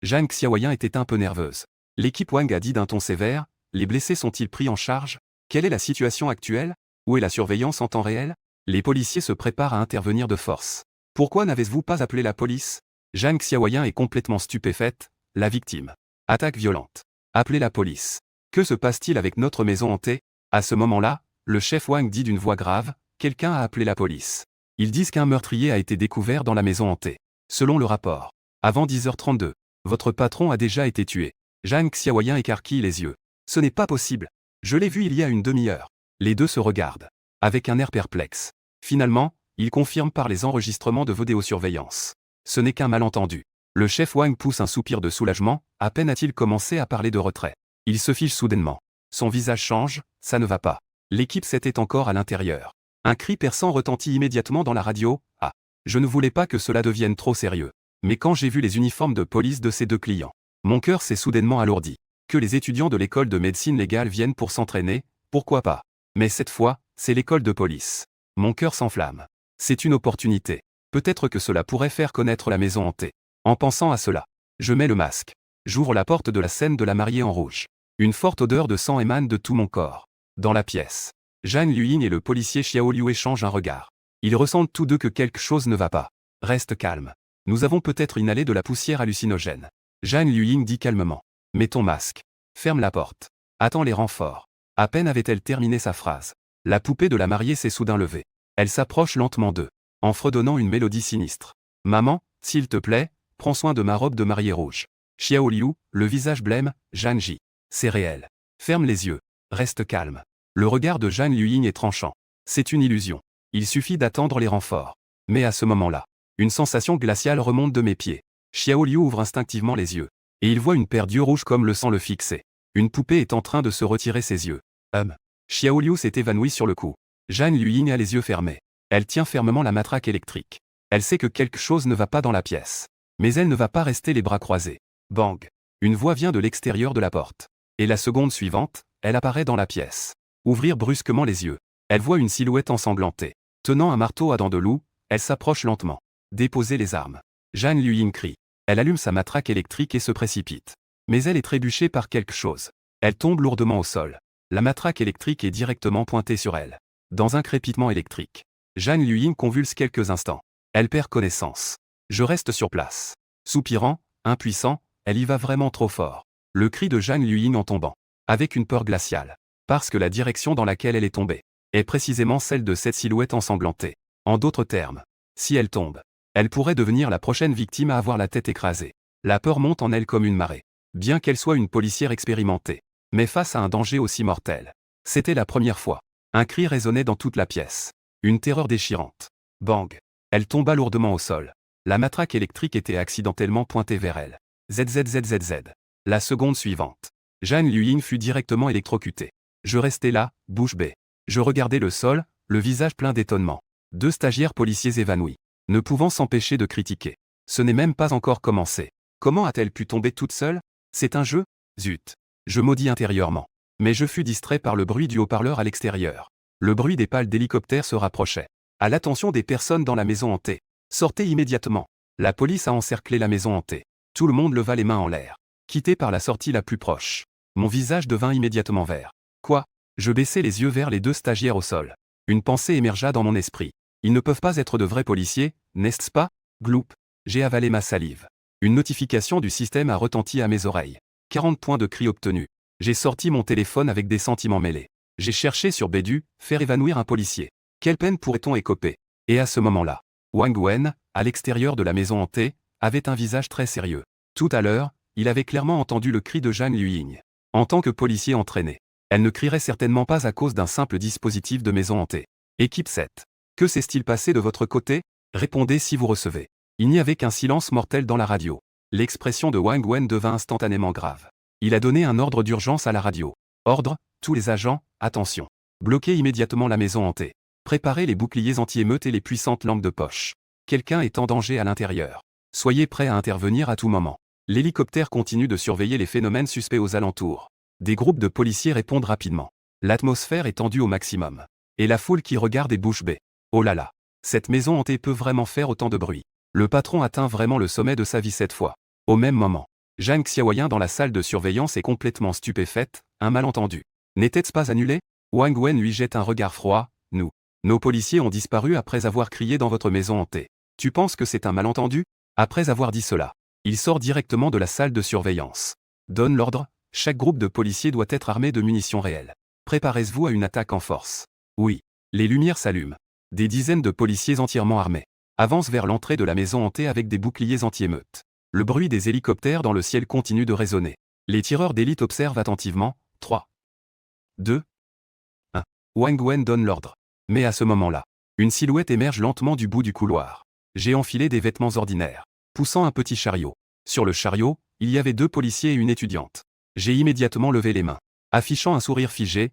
Zhang Xiaoyan était un peu nerveuse. L'équipe Wang a dit d'un ton sévère, les blessés sont-ils pris en charge? Quelle est la situation actuelle? Où est la surveillance en temps réel? Les policiers se préparent à intervenir de force. Pourquoi n'avez-vous pas appelé la police? Zhang Xiaoyan est complètement stupéfaite, la victime. Attaque violente. Appelez la police. Que se passe-t-il avec notre maison hantée? À ce moment-là, le chef Wang dit d'une voix grave, quelqu'un a appelé la police. Ils disent qu'un meurtrier a été découvert dans la maison hantée. Selon le rapport. Avant 10h32, votre patron a déjà été tué. Zhang Xiaoyan écarquille les yeux. Ce n'est pas possible. Je l'ai vu il y a une demi-heure. Les deux se regardent. Avec un air perplexe. Finalement, ils confirment par les enregistrements de vidéosurveillance. Ce n'est qu'un malentendu. Le chef Wang pousse un soupir de soulagement, à peine a-t-il commencé à parler de retrait. Il se fiche soudainement. Son visage change, ça ne va pas. L'équipe s'était encore à l'intérieur. Un cri perçant retentit immédiatement dans la radio. Ah. Je ne voulais pas que cela devienne trop sérieux. Mais quand j'ai vu les uniformes de police de ces deux clients, mon cœur s'est soudainement alourdi. Que les étudiants de l'école de médecine légale viennent pour s'entraîner, pourquoi pas? Mais cette fois, c'est l'école de police. Mon cœur s'enflamme. C'est une opportunité. Peut-être que cela pourrait faire connaître la maison hantée. En pensant à cela, je mets le masque. J'ouvre la porte de la scène de la mariée en rouge. Une forte odeur de sang émane de tout mon corps. Dans la pièce, Zhang Luying et le policier Xiao Liu échangent un regard. Ils ressentent tous deux que quelque chose ne va pas. Reste calme. Nous avons peut-être inhalé de la poussière hallucinogène. Zhang Luying dit calmement. Mets ton masque. Ferme la porte. Attends les renforts. À peine avait-elle terminé sa phrase. La poupée de la mariée s'est soudain levée. Elle s'approche lentement d'eux, en fredonnant une mélodie sinistre. « Maman, s'il te plaît, prends soin de ma robe de mariée rouge. » Xiao Liu, le visage blême, Zhang Ji. C'est réel. Ferme les yeux. Reste calme. Le regard de Zhang Luying est tranchant. C'est une illusion. Il suffit d'attendre les renforts. Mais à ce moment-là, une sensation glaciale remonte de mes pieds. Xiao Liu ouvre instinctivement les yeux. Et il voit une paire d'yeux rouges comme le sang le fixer. Une poupée est en train de se retirer ses yeux. Xiao Liu s'est évanouie sur le coup. Zhang Luying a les yeux fermés. Elle tient fermement la matraque électrique. Elle sait que quelque chose ne va pas dans la pièce. Mais elle ne va pas rester les bras croisés. Bang! Une voix vient de l'extérieur de la porte. Et la seconde suivante, elle apparaît dans la pièce. Ouvrir brusquement les yeux. Elle voit une silhouette ensanglantée. Tenant un marteau à dents de loup, elle s'approche lentement. Déposez les armes. Zhang Luying crie. Elle allume sa matraque électrique et se précipite. Mais elle est trébuchée par quelque chose. Elle tombe lourdement au sol. La matraque électrique est directement pointée sur elle. Dans un crépitement électrique. Zhang Luying convulse quelques instants. Elle perd connaissance. Je reste sur place. Soupirant, impuissant, elle y va vraiment trop fort. Le cri de Zhang Luying en tombant. Avec une peur glaciale. Parce que la direction dans laquelle elle est tombée est précisément celle de cette silhouette ensanglantée. En d'autres termes, si elle tombe, elle pourrait devenir la prochaine victime à avoir la tête écrasée. La peur monte en elle comme une marée. Bien qu'elle soit une policière expérimentée. Mais face à un danger aussi mortel. C'était la première fois. Un cri résonnait dans toute la pièce. Une terreur déchirante. Bang! Elle tomba lourdement au sol. La matraque électrique était accidentellement pointée vers elle. ZZZZZ. La seconde suivante. Zhang Luying fut directement électrocutée. Je restais là, bouche bée. Je regardais le sol, le visage plein d'étonnement. 2 stagiaires policiers évanouis. Ne pouvant s'empêcher de critiquer. Ce n'est même pas encore commencé. Comment a-t-elle pu tomber toute seule? C'est un jeu? Zut. Je maudis intérieurement. Mais je fus distrait par le bruit du haut-parleur à l'extérieur. Le bruit des pales d'hélicoptères se rapprochait. À l'attention des personnes dans la maison hantée. Sortez immédiatement. La police a encerclé la maison hantée. Tout le monde leva les mains en l'air. Quitté par la sortie la plus proche. Mon visage devint immédiatement vert. Quoi? Je baissai les yeux vers les 2 stagiaires au sol. Une pensée émergea dans mon esprit. Ils ne peuvent pas être de vrais policiers, n'est-ce pas? Gloup. J'ai avalé ma salive. Une notification du système a retenti à mes oreilles. 40 points de cri obtenus. J'ai sorti mon téléphone avec des sentiments mêlés. J'ai cherché sur Baidu, faire évanouir un policier. Quelle peine pourrait-on écoper? Et à ce moment-là, Wang Wen, à l'extérieur de la maison hantée, avait un visage très sérieux. Tout à l'heure, il avait clairement entendu le cri de Zhang Luying. En tant que policier entraîné, elle ne crierait certainement pas à cause d'un simple dispositif de maison hantée. Équipe 7. Que s'est-il passé de votre côté? Répondez si vous recevez. Il n'y avait qu'un silence mortel dans la radio. L'expression de Wang Wen devint instantanément grave. Il a donné un ordre d'urgence à la radio. Ordre, tous les agents, attention. Bloquez immédiatement la maison hantée. Préparez les boucliers anti-émeutes et les puissantes lampes de poche. Quelqu'un est en danger à l'intérieur. Soyez prêts à intervenir à tout moment. L'hélicoptère continue de surveiller les phénomènes suspects aux alentours. Des groupes de policiers répondent rapidement. L'atmosphère est tendue au maximum. Et la foule qui regarde est bouche bée. Oh là là. Cette maison hantée peut vraiment faire autant de bruit. Le patron atteint vraiment le sommet de sa vie cette fois. Au même moment, Zhang Xiaoyan dans la salle de surveillance est complètement stupéfaite, un malentendu. N'était-ce pas annulé? Wang Wen lui jette un regard froid. Nos policiers ont disparu après avoir crié dans votre maison hantée. Tu penses que c'est un malentendu? Après avoir dit cela, il sort directement de la salle de surveillance. Donne l'ordre, chaque groupe de policiers doit être armé de munitions réelles. Préparez-vous à une attaque en force. Oui. Les lumières s'allument. Des dizaines de policiers entièrement armés avancent vers l'entrée de la maison hantée avec des boucliers anti-émeutes. Le bruit des hélicoptères dans le ciel continue de résonner. Les tireurs d'élite observent attentivement. 3, 2, 1. Wang Wen donne l'ordre. Mais à ce moment-là, une silhouette émerge lentement du bout du couloir. J'ai enfilé des vêtements ordinaires, poussant un petit chariot. Sur le chariot, il y avait 2 policiers et une étudiante. J'ai immédiatement levé les mains, affichant un sourire figé.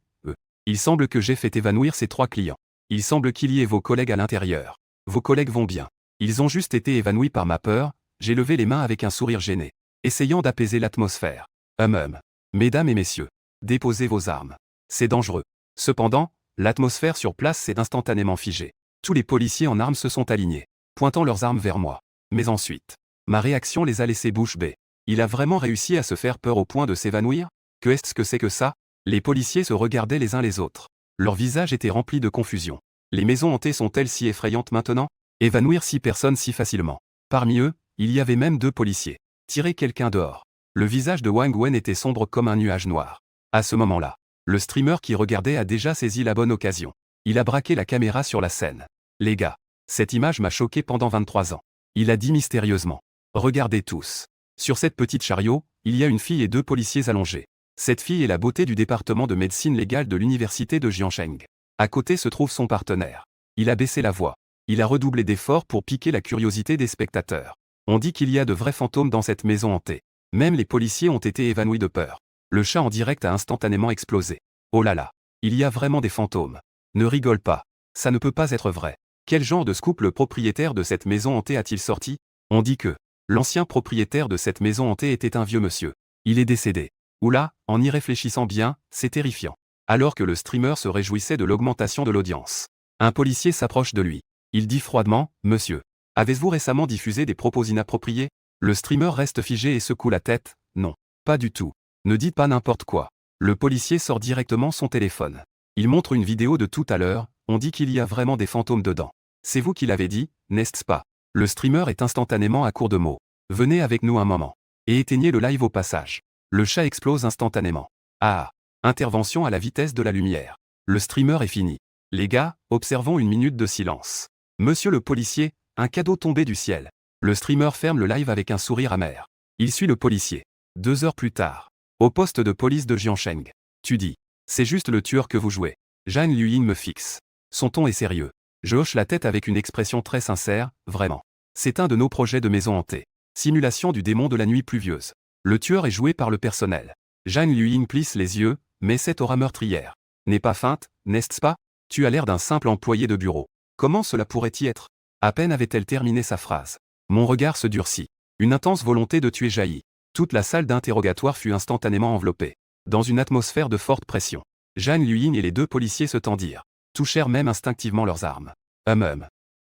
Il semble que j'ai fait évanouir ces 3 clients. Il semble qu'il y ait vos collègues à l'intérieur. Vos collègues vont bien. Ils ont juste été évanouis par ma peur. J'ai levé les mains avec un sourire gêné, essayant d'apaiser l'atmosphère. Mesdames et messieurs, déposez vos armes. C'est dangereux. Cependant, l'atmosphère sur place s'est instantanément figée. Tous les policiers en armes se sont alignés, pointant leurs armes vers moi. Mais ensuite, ma réaction les a laissés bouche bée. Il a vraiment réussi à se faire peur au point de s'évanouir? Que est-ce que c'est que ça? Les policiers se regardaient les uns les autres. Leurs visages étaient remplis de confusion. Les maisons hantées sont-elles si effrayantes maintenant? Évanouir 6 personnes si facilement. Parmi eux, il y avait même 2 policiers. Tirer quelqu'un dehors. Le visage de Wang Wen était sombre comme un nuage noir. À ce moment-là, Le streamer qui regardait a déjà saisi la bonne occasion. Il a braqué la caméra sur la scène. Les gars, cette image m'a choqué pendant 23 ans. Il a dit mystérieusement. Regardez tous. Sur cette petite chariot, il y a une fille et 2 policiers allongés. Cette fille est la beauté du département de médecine légale de l'université de Jiangsheng. À côté se trouve son partenaire. Il a baissé la voix. Il a redoublé d'efforts pour piquer la curiosité des spectateurs. On dit qu'il y a de vrais fantômes dans cette maison hantée. Même les policiers ont été évanouis de peur. Le chat en direct a instantanément explosé. Oh là là, il y a vraiment des fantômes. Ne rigole pas. Ça ne peut pas être vrai. Quel genre de scoop le propriétaire de cette maison hantée a-t-il sorti? On dit que l'ancien propriétaire de cette maison hantée était un vieux monsieur. Il est décédé. Oula, en y réfléchissant bien, c'est terrifiant. Alors que le streamer se réjouissait de l'augmentation de l'audience. Un policier s'approche de lui. Il dit froidement, « Monsieur, avez-vous récemment diffusé des propos inappropriés ?» Le streamer reste figé et secoue la tête, « Non, pas du tout. Ne dites pas n'importe quoi. » Le policier sort directement son téléphone. Il montre une vidéo de tout à l'heure, on dit qu'il y a vraiment des fantômes dedans. C'est vous qui l'avez dit, n'est-ce pas? Le streamer est instantanément à court de mots. Venez avec nous un moment. Et éteignez le live au passage. Le chat explose instantanément. Ah! Intervention à la vitesse de la lumière. Le streamer est fini. Les gars, observons une minute de silence. Monsieur le policier, un cadeau tombé du ciel. Le streamer ferme le live avec un sourire amer. Il suit le policier. 2 heures plus tard. Au poste de police de Jiangsheng. Tu dis. C'est juste le tueur que vous jouez. Zhang Luying me fixe. Son ton est sérieux. Je hoche la tête avec une expression très sincère, vraiment. C'est un de nos projets de maison hantée. Simulation du démon de la nuit pluvieuse. Le tueur est joué par le personnel. Zhang Luying plisse les yeux, mais cette aura meurtrière n'est pas feinte, n'est-ce pas? Tu as l'air d'un simple employé de bureau. Comment cela pourrait-y être? À peine avait-elle terminé sa phrase. Mon regard se durcit. Une intense volonté de tuer jaillit. Toute la salle d'interrogatoire fut instantanément enveloppée. Dans une atmosphère de forte pression. Zhang Luying et les 2 policiers se tendirent. Touchèrent même instinctivement leurs armes.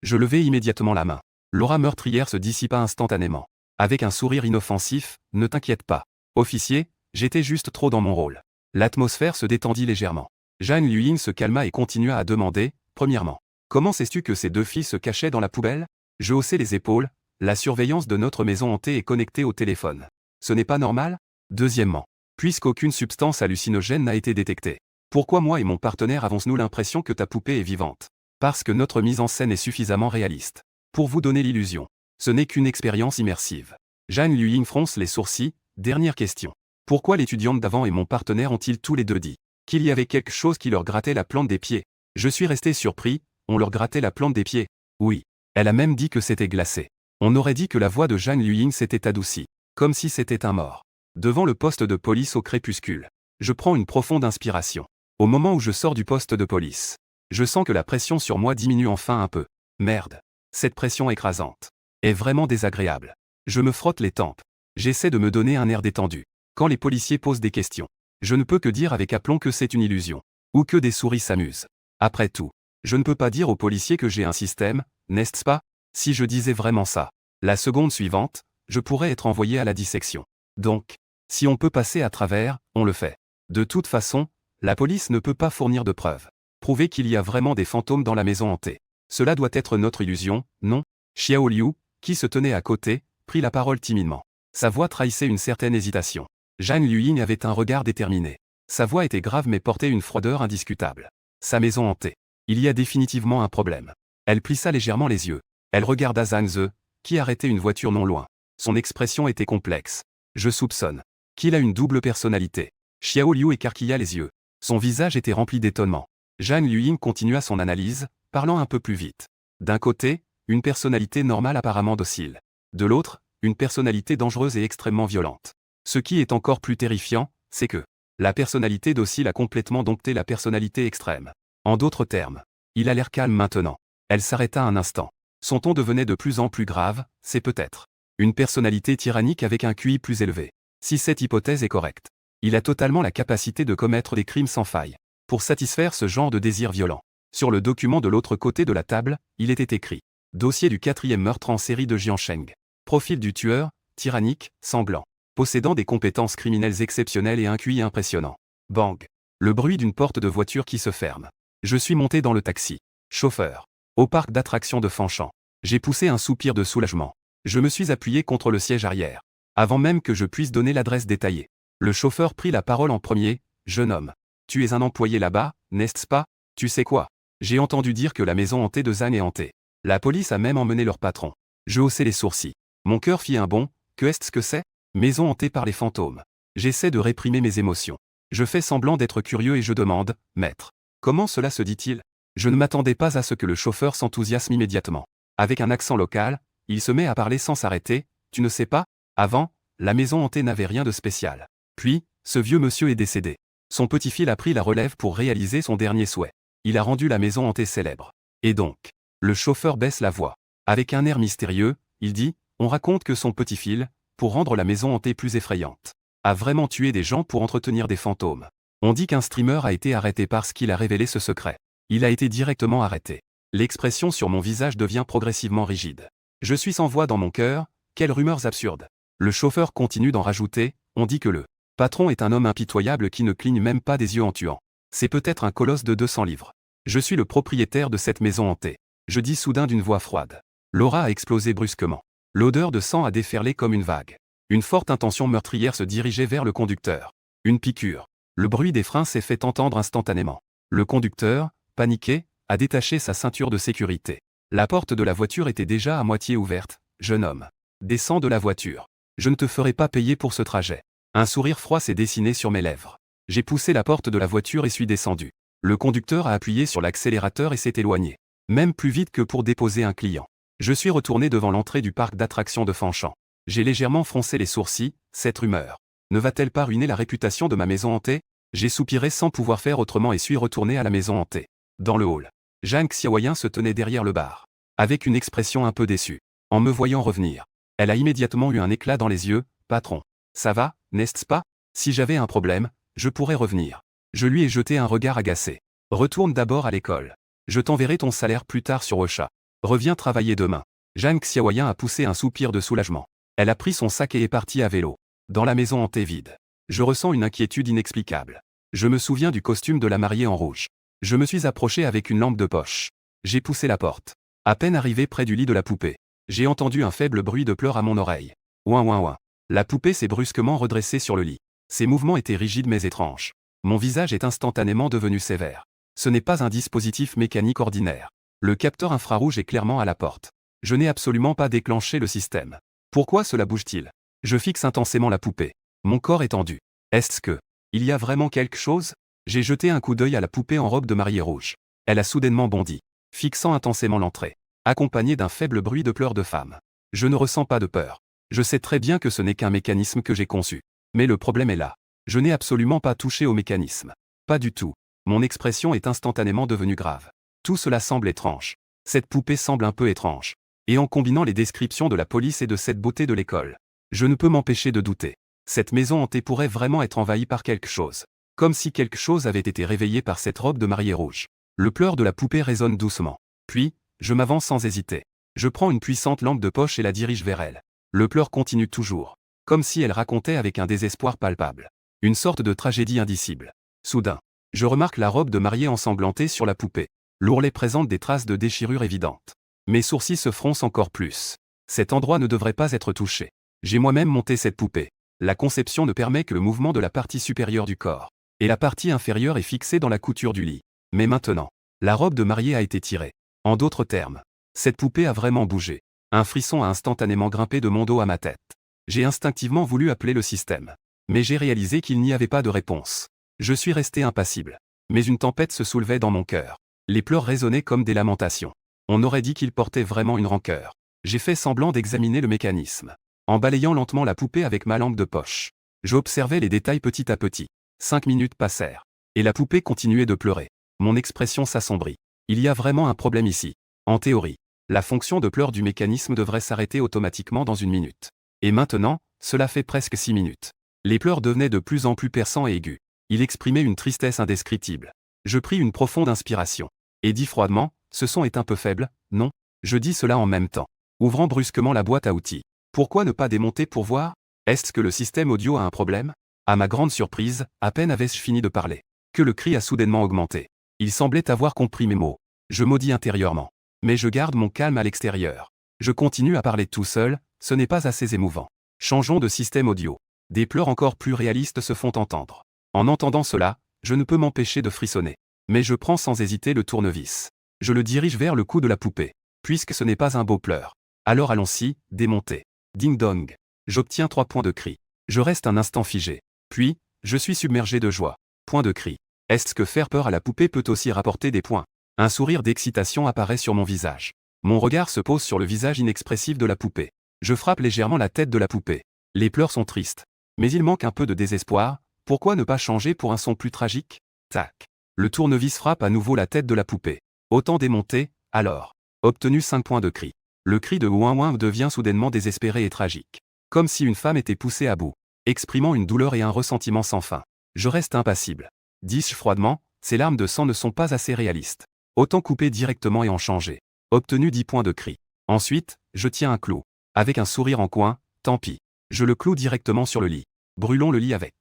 Je levai immédiatement la main. L'aura meurtrière se dissipa instantanément. Avec un sourire inoffensif, ne t'inquiète pas. Officier, j'étais juste trop dans mon rôle. L'atmosphère se détendit légèrement. Zhang Luying se calma et continua à demander, premièrement, comment sais-tu que ces 2 filles se cachaient dans la poubelle? Je haussai les épaules, la surveillance de notre maison hantée est connectée au téléphone. Ce n'est pas normal? Deuxièmement, puisqu'aucune substance hallucinogène n'a été détectée. Pourquoi moi et mon partenaire avons-nous l'impression que ta poupée est vivante? Parce que notre mise en scène est suffisamment réaliste. Pour vous donner l'illusion. Ce n'est qu'une expérience immersive. Zhang Luying fronce les sourcils, dernière question. Pourquoi l'étudiante d'avant et mon partenaire ont-ils tous les 2 dit qu'il y avait quelque chose qui leur grattait la plante des pieds? Je suis resté surpris, on leur grattait la plante des pieds. Oui. Elle a même dit que c'était glacé. On aurait dit que la voix de Zhang Luying s'était adoucie. Comme si c'était un mort. Devant le poste de police au crépuscule. Je prends une profonde inspiration. Au moment où je sors du poste de police. Je sens que la pression sur moi diminue enfin un peu. Merde. Cette pression écrasante est vraiment désagréable. Je me frotte les tempes. J'essaie de me donner un air détendu. Quand les policiers posent des questions, je ne peux que dire avec aplomb que c'est une illusion. Ou que des souris s'amusent. Après tout, je ne peux pas dire aux policiers que j'ai un système, n'est-ce pas? Si je disais vraiment ça, la seconde suivante, je pourrais être envoyé à la dissection. Donc, si on peut passer à travers, on le fait. De toute façon, la police ne peut pas fournir de preuves. Prouver qu'il y a vraiment des fantômes dans la maison hantée. Cela doit être notre illusion, non? Xiao Liu, qui se tenait à côté, prit la parole timidement. Sa voix trahissait une certaine hésitation. Zhang Luying avait un regard déterminé. Sa voix était grave mais portait une froideur indiscutable. Sa maison hantée. Il y a définitivement un problème. Elle plissa légèrement les yeux. Elle regarda Zhang Ze, qui arrêtait une voiture non loin. Son expression était complexe. Je soupçonne qu'il a une double personnalité. Xiao Liu écarquilla les yeux. Son visage était rempli d'étonnement. Zhang Luying continua son analyse, parlant un peu plus vite. D'un côté, une personnalité normale apparemment docile. De l'autre, une personnalité dangereuse et extrêmement violente. Ce qui est encore plus terrifiant, c'est que la personnalité docile a complètement dompté la personnalité extrême. En d'autres termes, il a l'air calme maintenant. Elle s'arrêta un instant. Son ton devenait de plus en plus grave, c'est peut-être une personnalité tyrannique avec un QI plus élevé. Si cette hypothèse est correcte, il a totalement la capacité de commettre des crimes sans faille. Pour satisfaire ce genre de désir violent. Sur le document de l'autre côté de la table, il était écrit « Dossier du 4e meurtre en série de Jiangsheng. Profil du tueur, tyrannique, sanglant. Possédant des compétences criminelles exceptionnelles et un QI impressionnant. Bang. Le bruit d'une porte de voiture qui se ferme. Je suis monté dans le taxi. Chauffeur. Au parc d'attractions de Fanchamp. J'ai poussé un soupir de soulagement. Je me suis appuyé contre le siège arrière. Avant même que je puisse donner l'adresse détaillée. Le chauffeur prit la parole en premier. Jeune homme. Tu es un employé là-bas, n'est-ce pas? Tu sais quoi? J'ai entendu dire que la maison hantée de Zan est hantée. La police a même emmené leur patron. Je haussai les sourcils. Mon cœur fit un bond. Que est-ce que c'est? Maison hantée par les fantômes. J'essaie de réprimer mes émotions. Je fais semblant d'être curieux et je demande, maître. Comment cela se dit-il? Je ne m'attendais pas à ce que le chauffeur s'enthousiasme immédiatement. Avec un accent local, il se met à parler sans s'arrêter. Tu ne sais pas? Avant, la maison hantée n'avait rien de spécial. Puis, ce vieux monsieur est décédé. Son petit-fils a pris la relève pour réaliser son dernier souhait. Il a rendu la maison hantée célèbre. Et donc, le chauffeur baisse la voix. Avec un air mystérieux, il dit, on raconte que son petit-fils, pour rendre la maison hantée plus effrayante, a vraiment tué des gens pour entretenir des fantômes. On dit qu'un streamer a été arrêté parce qu'il a révélé ce secret. Il a été directement arrêté. L'expression sur mon visage devient progressivement rigide. Je suis sans voix dans mon cœur, quelles rumeurs absurdes. Le chauffeur continue d'en rajouter, on dit que le patron est un homme impitoyable qui ne cligne même pas des yeux en tuant. C'est peut-être un colosse de 200 livres. Je suis le propriétaire de cette maison hantée. Je dis soudain d'une voix froide. L'aura a explosé brusquement. L'odeur de sang a déferlé comme une vague. Une forte intention meurtrière se dirigeait vers le conducteur. Une piqûre. Le bruit des freins s'est fait entendre instantanément. Le conducteur, paniqué, a détaché sa ceinture de sécurité. La porte de la voiture était déjà à moitié ouverte. Jeune homme. Descends de la voiture. Je ne te ferai pas payer pour ce trajet. Un sourire froid s'est dessiné sur mes lèvres. J'ai poussé la porte de la voiture et suis descendu. Le conducteur a appuyé sur l'accélérateur et s'est éloigné. Même plus vite que pour déposer un client. Je suis retourné devant l'entrée du parc d'attractions de Fanchamp. J'ai légèrement froncé les sourcils, cette rumeur. Ne va-t-elle pas ruiner la réputation de ma maison hantée? J'ai soupiré sans pouvoir faire autrement et suis retourné à la maison hantée. Dans le hall. Zhang Xiaoyan se tenait derrière le bar. Avec une expression un peu déçue. En me voyant revenir. Elle a immédiatement eu un éclat dans les yeux. Patron. Ça va, n'est-ce pas? Si j'avais un problème, je pourrais revenir. Je lui ai jeté un regard agacé. Retourne d'abord à l'école. Je t'enverrai ton salaire plus tard sur Ocha. Reviens travailler demain. Zhang Xiaoyan a poussé un soupir de soulagement. Elle a pris son sac et est partie à vélo. Dans la maison hantée vide. Je ressens une inquiétude inexplicable. Je me souviens du costume de la mariée en rouge. Je me suis approché avec une lampe de poche. J'ai poussé la porte. À peine arrivé près du lit de la poupée. J'ai entendu un faible bruit de pleurs à mon oreille. Ouin ouin ouin. La poupée s'est brusquement redressée sur le lit. Ses mouvements étaient rigides mais étranges. Mon visage est instantanément devenu sévère. Ce n'est pas un dispositif mécanique ordinaire. Le capteur infrarouge est clairement à la porte. Je n'ai absolument pas déclenché le système. Pourquoi cela bouge-t-il? Je fixe intensément la poupée. Mon corps est tendu. Est-ce que il y a vraiment quelque chose? J'ai jeté un coup d'œil à la poupée en robe de mariée rouge. Elle a soudainement bondi, fixant intensément l'entrée, accompagnée d'un faible bruit de pleurs de femme. Je ne ressens pas de peur. Je sais très bien que ce n'est qu'un mécanisme que j'ai conçu. Mais le problème est là. Je n'ai absolument pas touché au mécanisme. Pas du tout. Mon expression est instantanément devenue grave. Tout cela semble étrange. Cette poupée semble un peu étrange. Et en combinant les descriptions de la police et de cette beauté de l'école, je ne peux m'empêcher de douter. Cette maison hantée pourrait vraiment être envahie par quelque chose. Comme si quelque chose avait été réveillé par cette robe de mariée rouge. Le pleur de la poupée résonne doucement. Puis, je m'avance sans hésiter. Je prends une puissante lampe de poche et la dirige vers elle. Le pleur continue toujours. Comme si elle racontait avec un désespoir palpable. Une sorte de tragédie indicible. Soudain, je remarque la robe de mariée ensanglantée sur la poupée. L'ourlet présente des traces de déchirure évidentes. Mes sourcils se froncent encore plus. Cet endroit ne devrait pas être touché. J'ai moi-même monté cette poupée. La conception ne permet que le mouvement de la partie supérieure du corps. Et la partie inférieure est fixée dans la couture du lit. Mais maintenant, la robe de mariée a été tirée. En d'autres termes, cette poupée a vraiment bougé. Un frisson a instantanément grimpé de mon dos à ma tête. J'ai instinctivement voulu appeler le système. Mais j'ai réalisé qu'il n'y avait pas de réponse. Je suis resté impassible. Mais une tempête se soulevait dans mon cœur. Les pleurs résonnaient comme des lamentations. On aurait dit qu'il portait vraiment une rancœur. J'ai fait semblant d'examiner le mécanisme. En balayant lentement la poupée avec ma lampe de poche. J'observais les détails petit à petit. 5 minutes passèrent. Et la poupée continuait de pleurer. Mon expression s'assombrit. Il y a vraiment un problème ici. En théorie, la fonction de pleurs du mécanisme devrait s'arrêter automatiquement dans 1 minute. Et maintenant, cela fait presque 6 minutes. Les pleurs devenaient de plus en plus perçants et aigus. Il exprimait une tristesse indescriptible. Je pris une profonde inspiration. Et dis froidement, ce son est un peu faible, non? Je dis cela en même temps. Ouvrant brusquement la boîte à outils. Pourquoi ne pas démonter pour voir? Est-ce que le système audio a un problème? À ma grande surprise, à peine avais-je fini de parler, que le cri a soudainement augmenté. Il semblait avoir compris mes mots. Je maudis intérieurement. Mais je garde mon calme à l'extérieur. Je continue à parler tout seul, ce n'est pas assez émouvant. Changeons de système audio. Des pleurs encore plus réalistes se font entendre. En entendant cela, Je ne peux m'empêcher de frissonner. Mais je prends sans hésiter le tournevis. Je le dirige vers le cou de la poupée. Puisque ce n'est pas un beau pleur. Alors allons-y, démontez. Ding dong. J'obtiens 3 points de cri. Je reste un instant figé. Puis, je suis submergé de joie. Point de cri. Est-ce que faire peur à la poupée peut aussi rapporter des points? Un sourire d'excitation apparaît sur mon visage. Mon regard se pose sur le visage inexpressif de la poupée. Je frappe légèrement la tête de la poupée. Les pleurs sont tristes. Mais il manque un peu de désespoir. Pourquoi ne pas changer pour un son plus tragique? Tac. Le tournevis frappe à nouveau la tête de la poupée. Autant démonter, alors. Obtenu 5 points de cri. Le cri de ouin ouin devient soudainement désespéré et tragique. Comme si une femme était poussée à bout, exprimant une douleur et un ressentiment sans fin. Je reste impassible. Dis-je froidement, ces larmes de sang ne sont pas assez réalistes. Autant couper directement et en changer. Obtenu 10 points de cri. Ensuite, je tiens un clou. Avec un sourire en coin, tant pis. Je le cloue directement sur le lit. Brûlons le lit avec.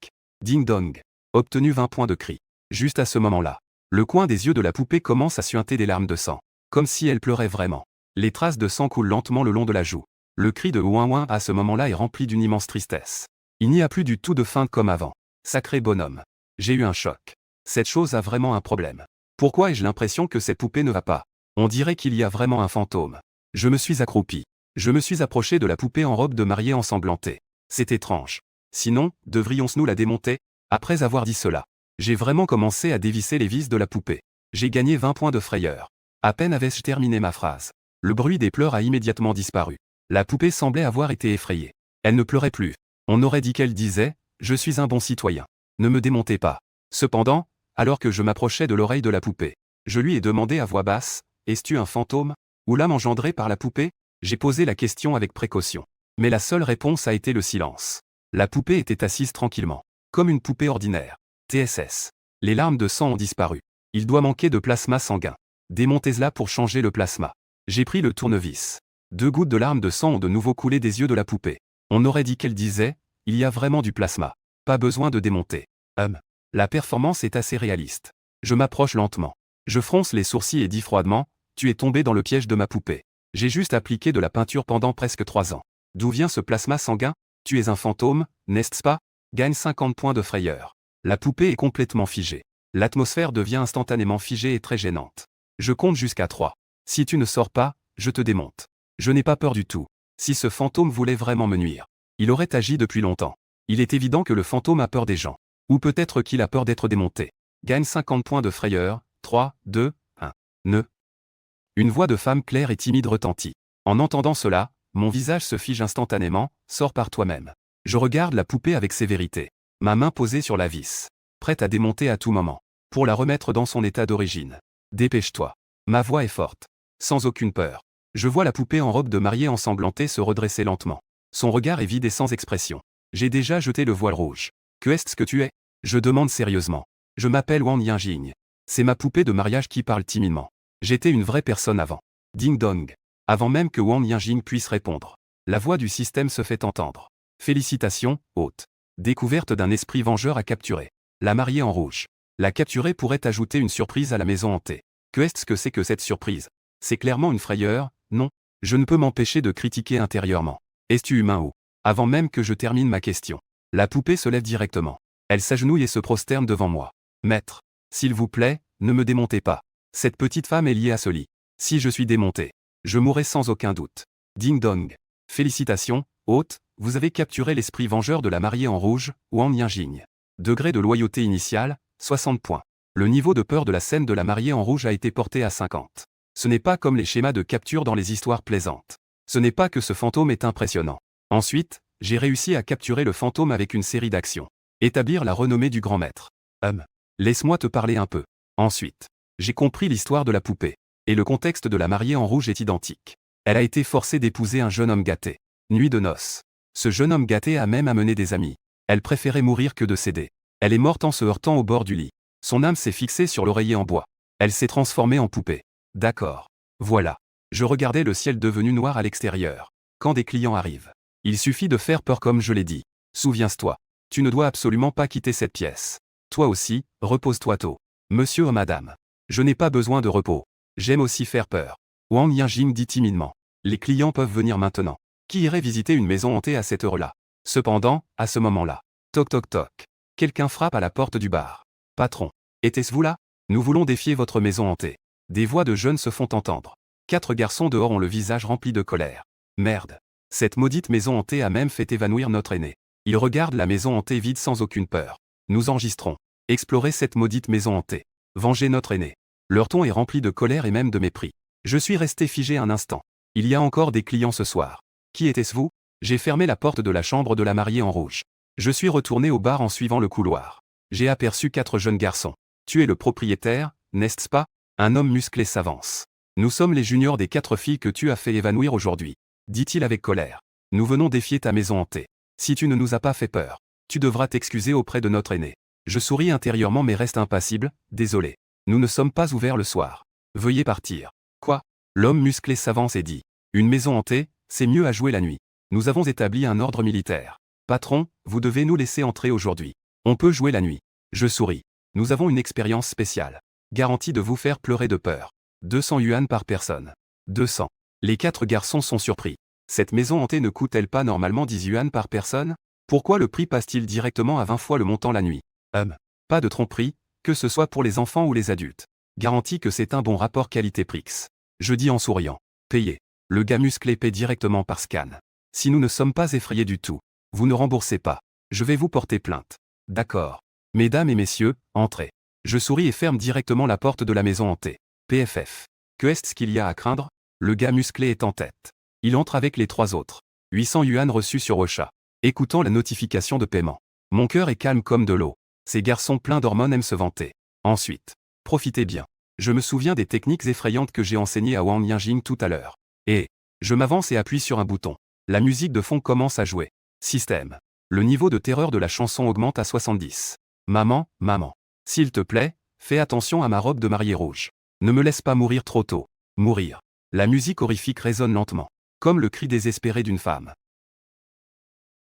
Ding dong. Obtenu 20 points de cri. Juste à ce moment-là, le coin des yeux de la poupée commence à suinter des larmes de sang. Comme si elle pleurait vraiment. Les traces de sang coulent lentement le long de la joue. Le cri de ouin ouin à ce moment-là est rempli d'une immense tristesse. Il n'y a plus du tout de feinte comme avant. Sacré bonhomme. J'ai eu un choc. Cette chose a vraiment un problème. Pourquoi ai-je l'impression que cette poupée ne va pas? On dirait qu'il y a vraiment un fantôme. Je me suis accroupi. Je me suis approché de la poupée en robe de mariée ensanglantée. C'est étrange. Sinon, devrions-nous la démonter? Après avoir dit cela, j'ai vraiment commencé à dévisser les vis de la poupée. J'ai gagné 20 points de frayeur. À peine avais-je terminé ma phrase. Le bruit des pleurs a immédiatement disparu. La poupée semblait avoir été effrayée. Elle ne pleurait plus. On aurait dit qu'elle disait « Je suis un bon citoyen. Ne me démontez pas ». Cependant, alors que je m'approchais de l'oreille de la poupée, je lui ai demandé à voix basse « Es-tu un fantôme? Ou l'âme engendrée par la poupée ?» J'ai posé la question avec précaution. Mais la seule réponse a été le silence. La poupée était assise tranquillement. Comme une poupée ordinaire. TSS. Les larmes de sang ont disparu. Il doit manquer de plasma sanguin. Démontez-la pour changer le plasma. J'ai pris le tournevis. 2 gouttes de larmes de sang ont de nouveau coulé des yeux de la poupée. On aurait dit qu'elle disait « Il y a vraiment du plasma. Pas besoin de démonter. » La performance est assez réaliste. Je m'approche lentement. Je fronce les sourcils et dis froidement « Tu es tombé dans le piège de ma poupée. J'ai juste appliqué de la peinture pendant presque 3 ans. D'où vient ce plasma sanguin? Tu es un fantôme, n'est-ce pas? Gagne 50 points de frayeur. » La poupée est complètement figée. L'atmosphère devient instantanément figée et très gênante. Je compte jusqu'à 3. Si tu ne sors pas, je te démonte. Je n'ai pas peur du tout. Si ce fantôme voulait vraiment me nuire, il aurait agi depuis longtemps. Il est évident que le fantôme a peur des gens. Ou peut-être qu'il a peur d'être démonté. Gagne 50 points de frayeur. 3, 2, 1. Ne. Une voix de femme claire et timide retentit. En entendant cela, mon visage se fige instantanément. Sors par toi-même. Je regarde la poupée avec sévérité. Ma main posée sur la vis. Prête à démonter à tout moment. Pour la remettre dans son état d'origine. Dépêche-toi. Ma voix est forte. Sans aucune peur. Je vois la poupée en robe de mariée ensanglantée se redresser lentement. Son regard est vide et sans expression. J'ai déjà jeté le voile rouge. Que est-ce que tu es? Je demande sérieusement. Je m'appelle Wang Yinjing. C'est ma poupée de mariage qui parle timidement. J'étais une vraie personne avant. Ding dong. Avant même que Wang Yinjing puisse répondre. La voix du système se fait entendre. Félicitations, hôte. Découverte d'un esprit vengeur à capturer. La mariée en rouge. La capturer pourrait ajouter une surprise à la maison hantée. Que est-ce que c'est que cette surprise? C'est clairement une frayeur, non? Je ne peux m'empêcher de critiquer intérieurement. Es-tu humain ou? Avant même que je termine ma question. La poupée se lève directement. Elle s'agenouille et se prosterne devant moi. Maître. S'il vous plaît, ne me démontez pas. Cette petite femme est liée à ce lit. Si je suis démonté, je mourrai sans aucun doute. Ding dong. Félicitations, hôte, vous avez capturé l'esprit vengeur de la mariée en rouge, Wang Yinjing. Degré de loyauté initial, 60 points. Le niveau de peur de la scène de la mariée en rouge a été porté à 50. Ce n'est pas comme les schémas de capture dans les histoires plaisantes. Ce n'est pas que ce fantôme est impressionnant. Ensuite, j'ai réussi à capturer le fantôme avec une série d'actions. Établir la renommée du grand maître. Laisse-moi te parler un peu. Ensuite, j'ai compris l'histoire de la poupée. Et le contexte de la mariée en rouge est identique. Elle a été forcée d'épouser un jeune homme gâté. Nuit de noces. Ce jeune homme gâté a même amené des amis. Elle préférait mourir que de céder. Elle est morte en se heurtant au bord du lit. Son âme s'est fixée sur l'oreiller en bois. Elle s'est transformée en poupée. D'accord. Voilà. Je regardais le ciel devenu noir à l'extérieur. Quand des clients arrivent. Il suffit de faire peur comme je l'ai dit. Souviens-toi. Tu ne dois absolument pas quitter cette pièce. Toi aussi, repose-toi tôt. Monsieur ou madame. Je n'ai pas besoin de repos. J'aime aussi faire peur. Wang Yinjing dit timidement. Les clients peuvent venir maintenant. Qui irait visiter une maison hantée à cette heure-là? Cependant, à ce moment-là. Toc toc toc. Quelqu'un frappe à la porte du bar. Patron. Était-ce vous là? Nous voulons défier votre maison hantée. Des voix de jeunes se font entendre. 4 garçons dehors ont le visage rempli de colère. Merde. Cette maudite maison hantée a même fait évanouir notre aîné. Ils regardent la maison hantée vide sans aucune peur. Nous enregistrons. Explorer cette maudite maison hantée. Venger notre aîné. Leur ton est rempli de colère et même de mépris. Je suis resté figé un instant. Il y a encore des clients ce soir. Qui était-ce vous? J'ai fermé la porte de la chambre de la mariée en rouge. Je suis retourné au bar en suivant le couloir. J'ai aperçu 4 jeunes garçons. Tu es le propriétaire, n'est-ce pas? Un homme musclé s'avance. Nous sommes les juniors des 4 filles que tu as fait évanouir aujourd'hui, dit-il avec colère. Nous venons défier ta maison hantée. Si tu ne nous as pas fait peur, tu devras t'excuser auprès de notre aîné. Je souris intérieurement mais reste impassible, désolé. Nous ne sommes pas ouverts le soir. Veuillez partir. Quoi? L'homme musclé s'avance et dit. Une maison hantée, c'est mieux à jouer la nuit. Nous avons établi un ordre militaire. Patron, vous devez nous laisser entrer aujourd'hui. On peut jouer la nuit. Je souris. Nous avons une expérience spéciale. Garantie de vous faire pleurer de peur. 200 yuan par personne. 200. Les 4 garçons sont surpris. Cette maison hantée ne coûte-t-elle pas normalement 10 yuan par personne? Pourquoi le prix passe-t-il directement à 20 fois le montant la nuit? Pas de tromperie, que ce soit pour les enfants ou les adultes. Garantie que c'est un bon rapport qualité-prix. Je dis en souriant. Payez. Le gars musclé paie directement par scan. Si nous ne sommes pas effrayés du tout, vous ne remboursez pas. Je vais vous porter plainte. D'accord. Mesdames et messieurs, entrez. Je souris et ferme directement la porte de la maison hantée. PFF. Que est-ce qu'il y a à craindre? Le gars musclé est en tête. Il entre avec les 3 autres. 800 yuan reçus sur Ocha. Écoutant la notification de paiement. Mon cœur est calme comme de l'eau. Ces garçons pleins d'hormones aiment se vanter. Ensuite. Profitez bien. Je me souviens des techniques effrayantes que j'ai enseignées à Wang Yinjing tout à l'heure. Et je m'avance et appuie sur un bouton. La musique de fond commence à jouer. Système. Le niveau de terreur de la chanson augmente à 70. Maman, maman. S'il te plaît, fais attention à ma robe de mariée rouge. Ne me laisse pas mourir trop tôt. Mourir. La musique horrifique résonne lentement. Comme le cri désespéré d'une femme.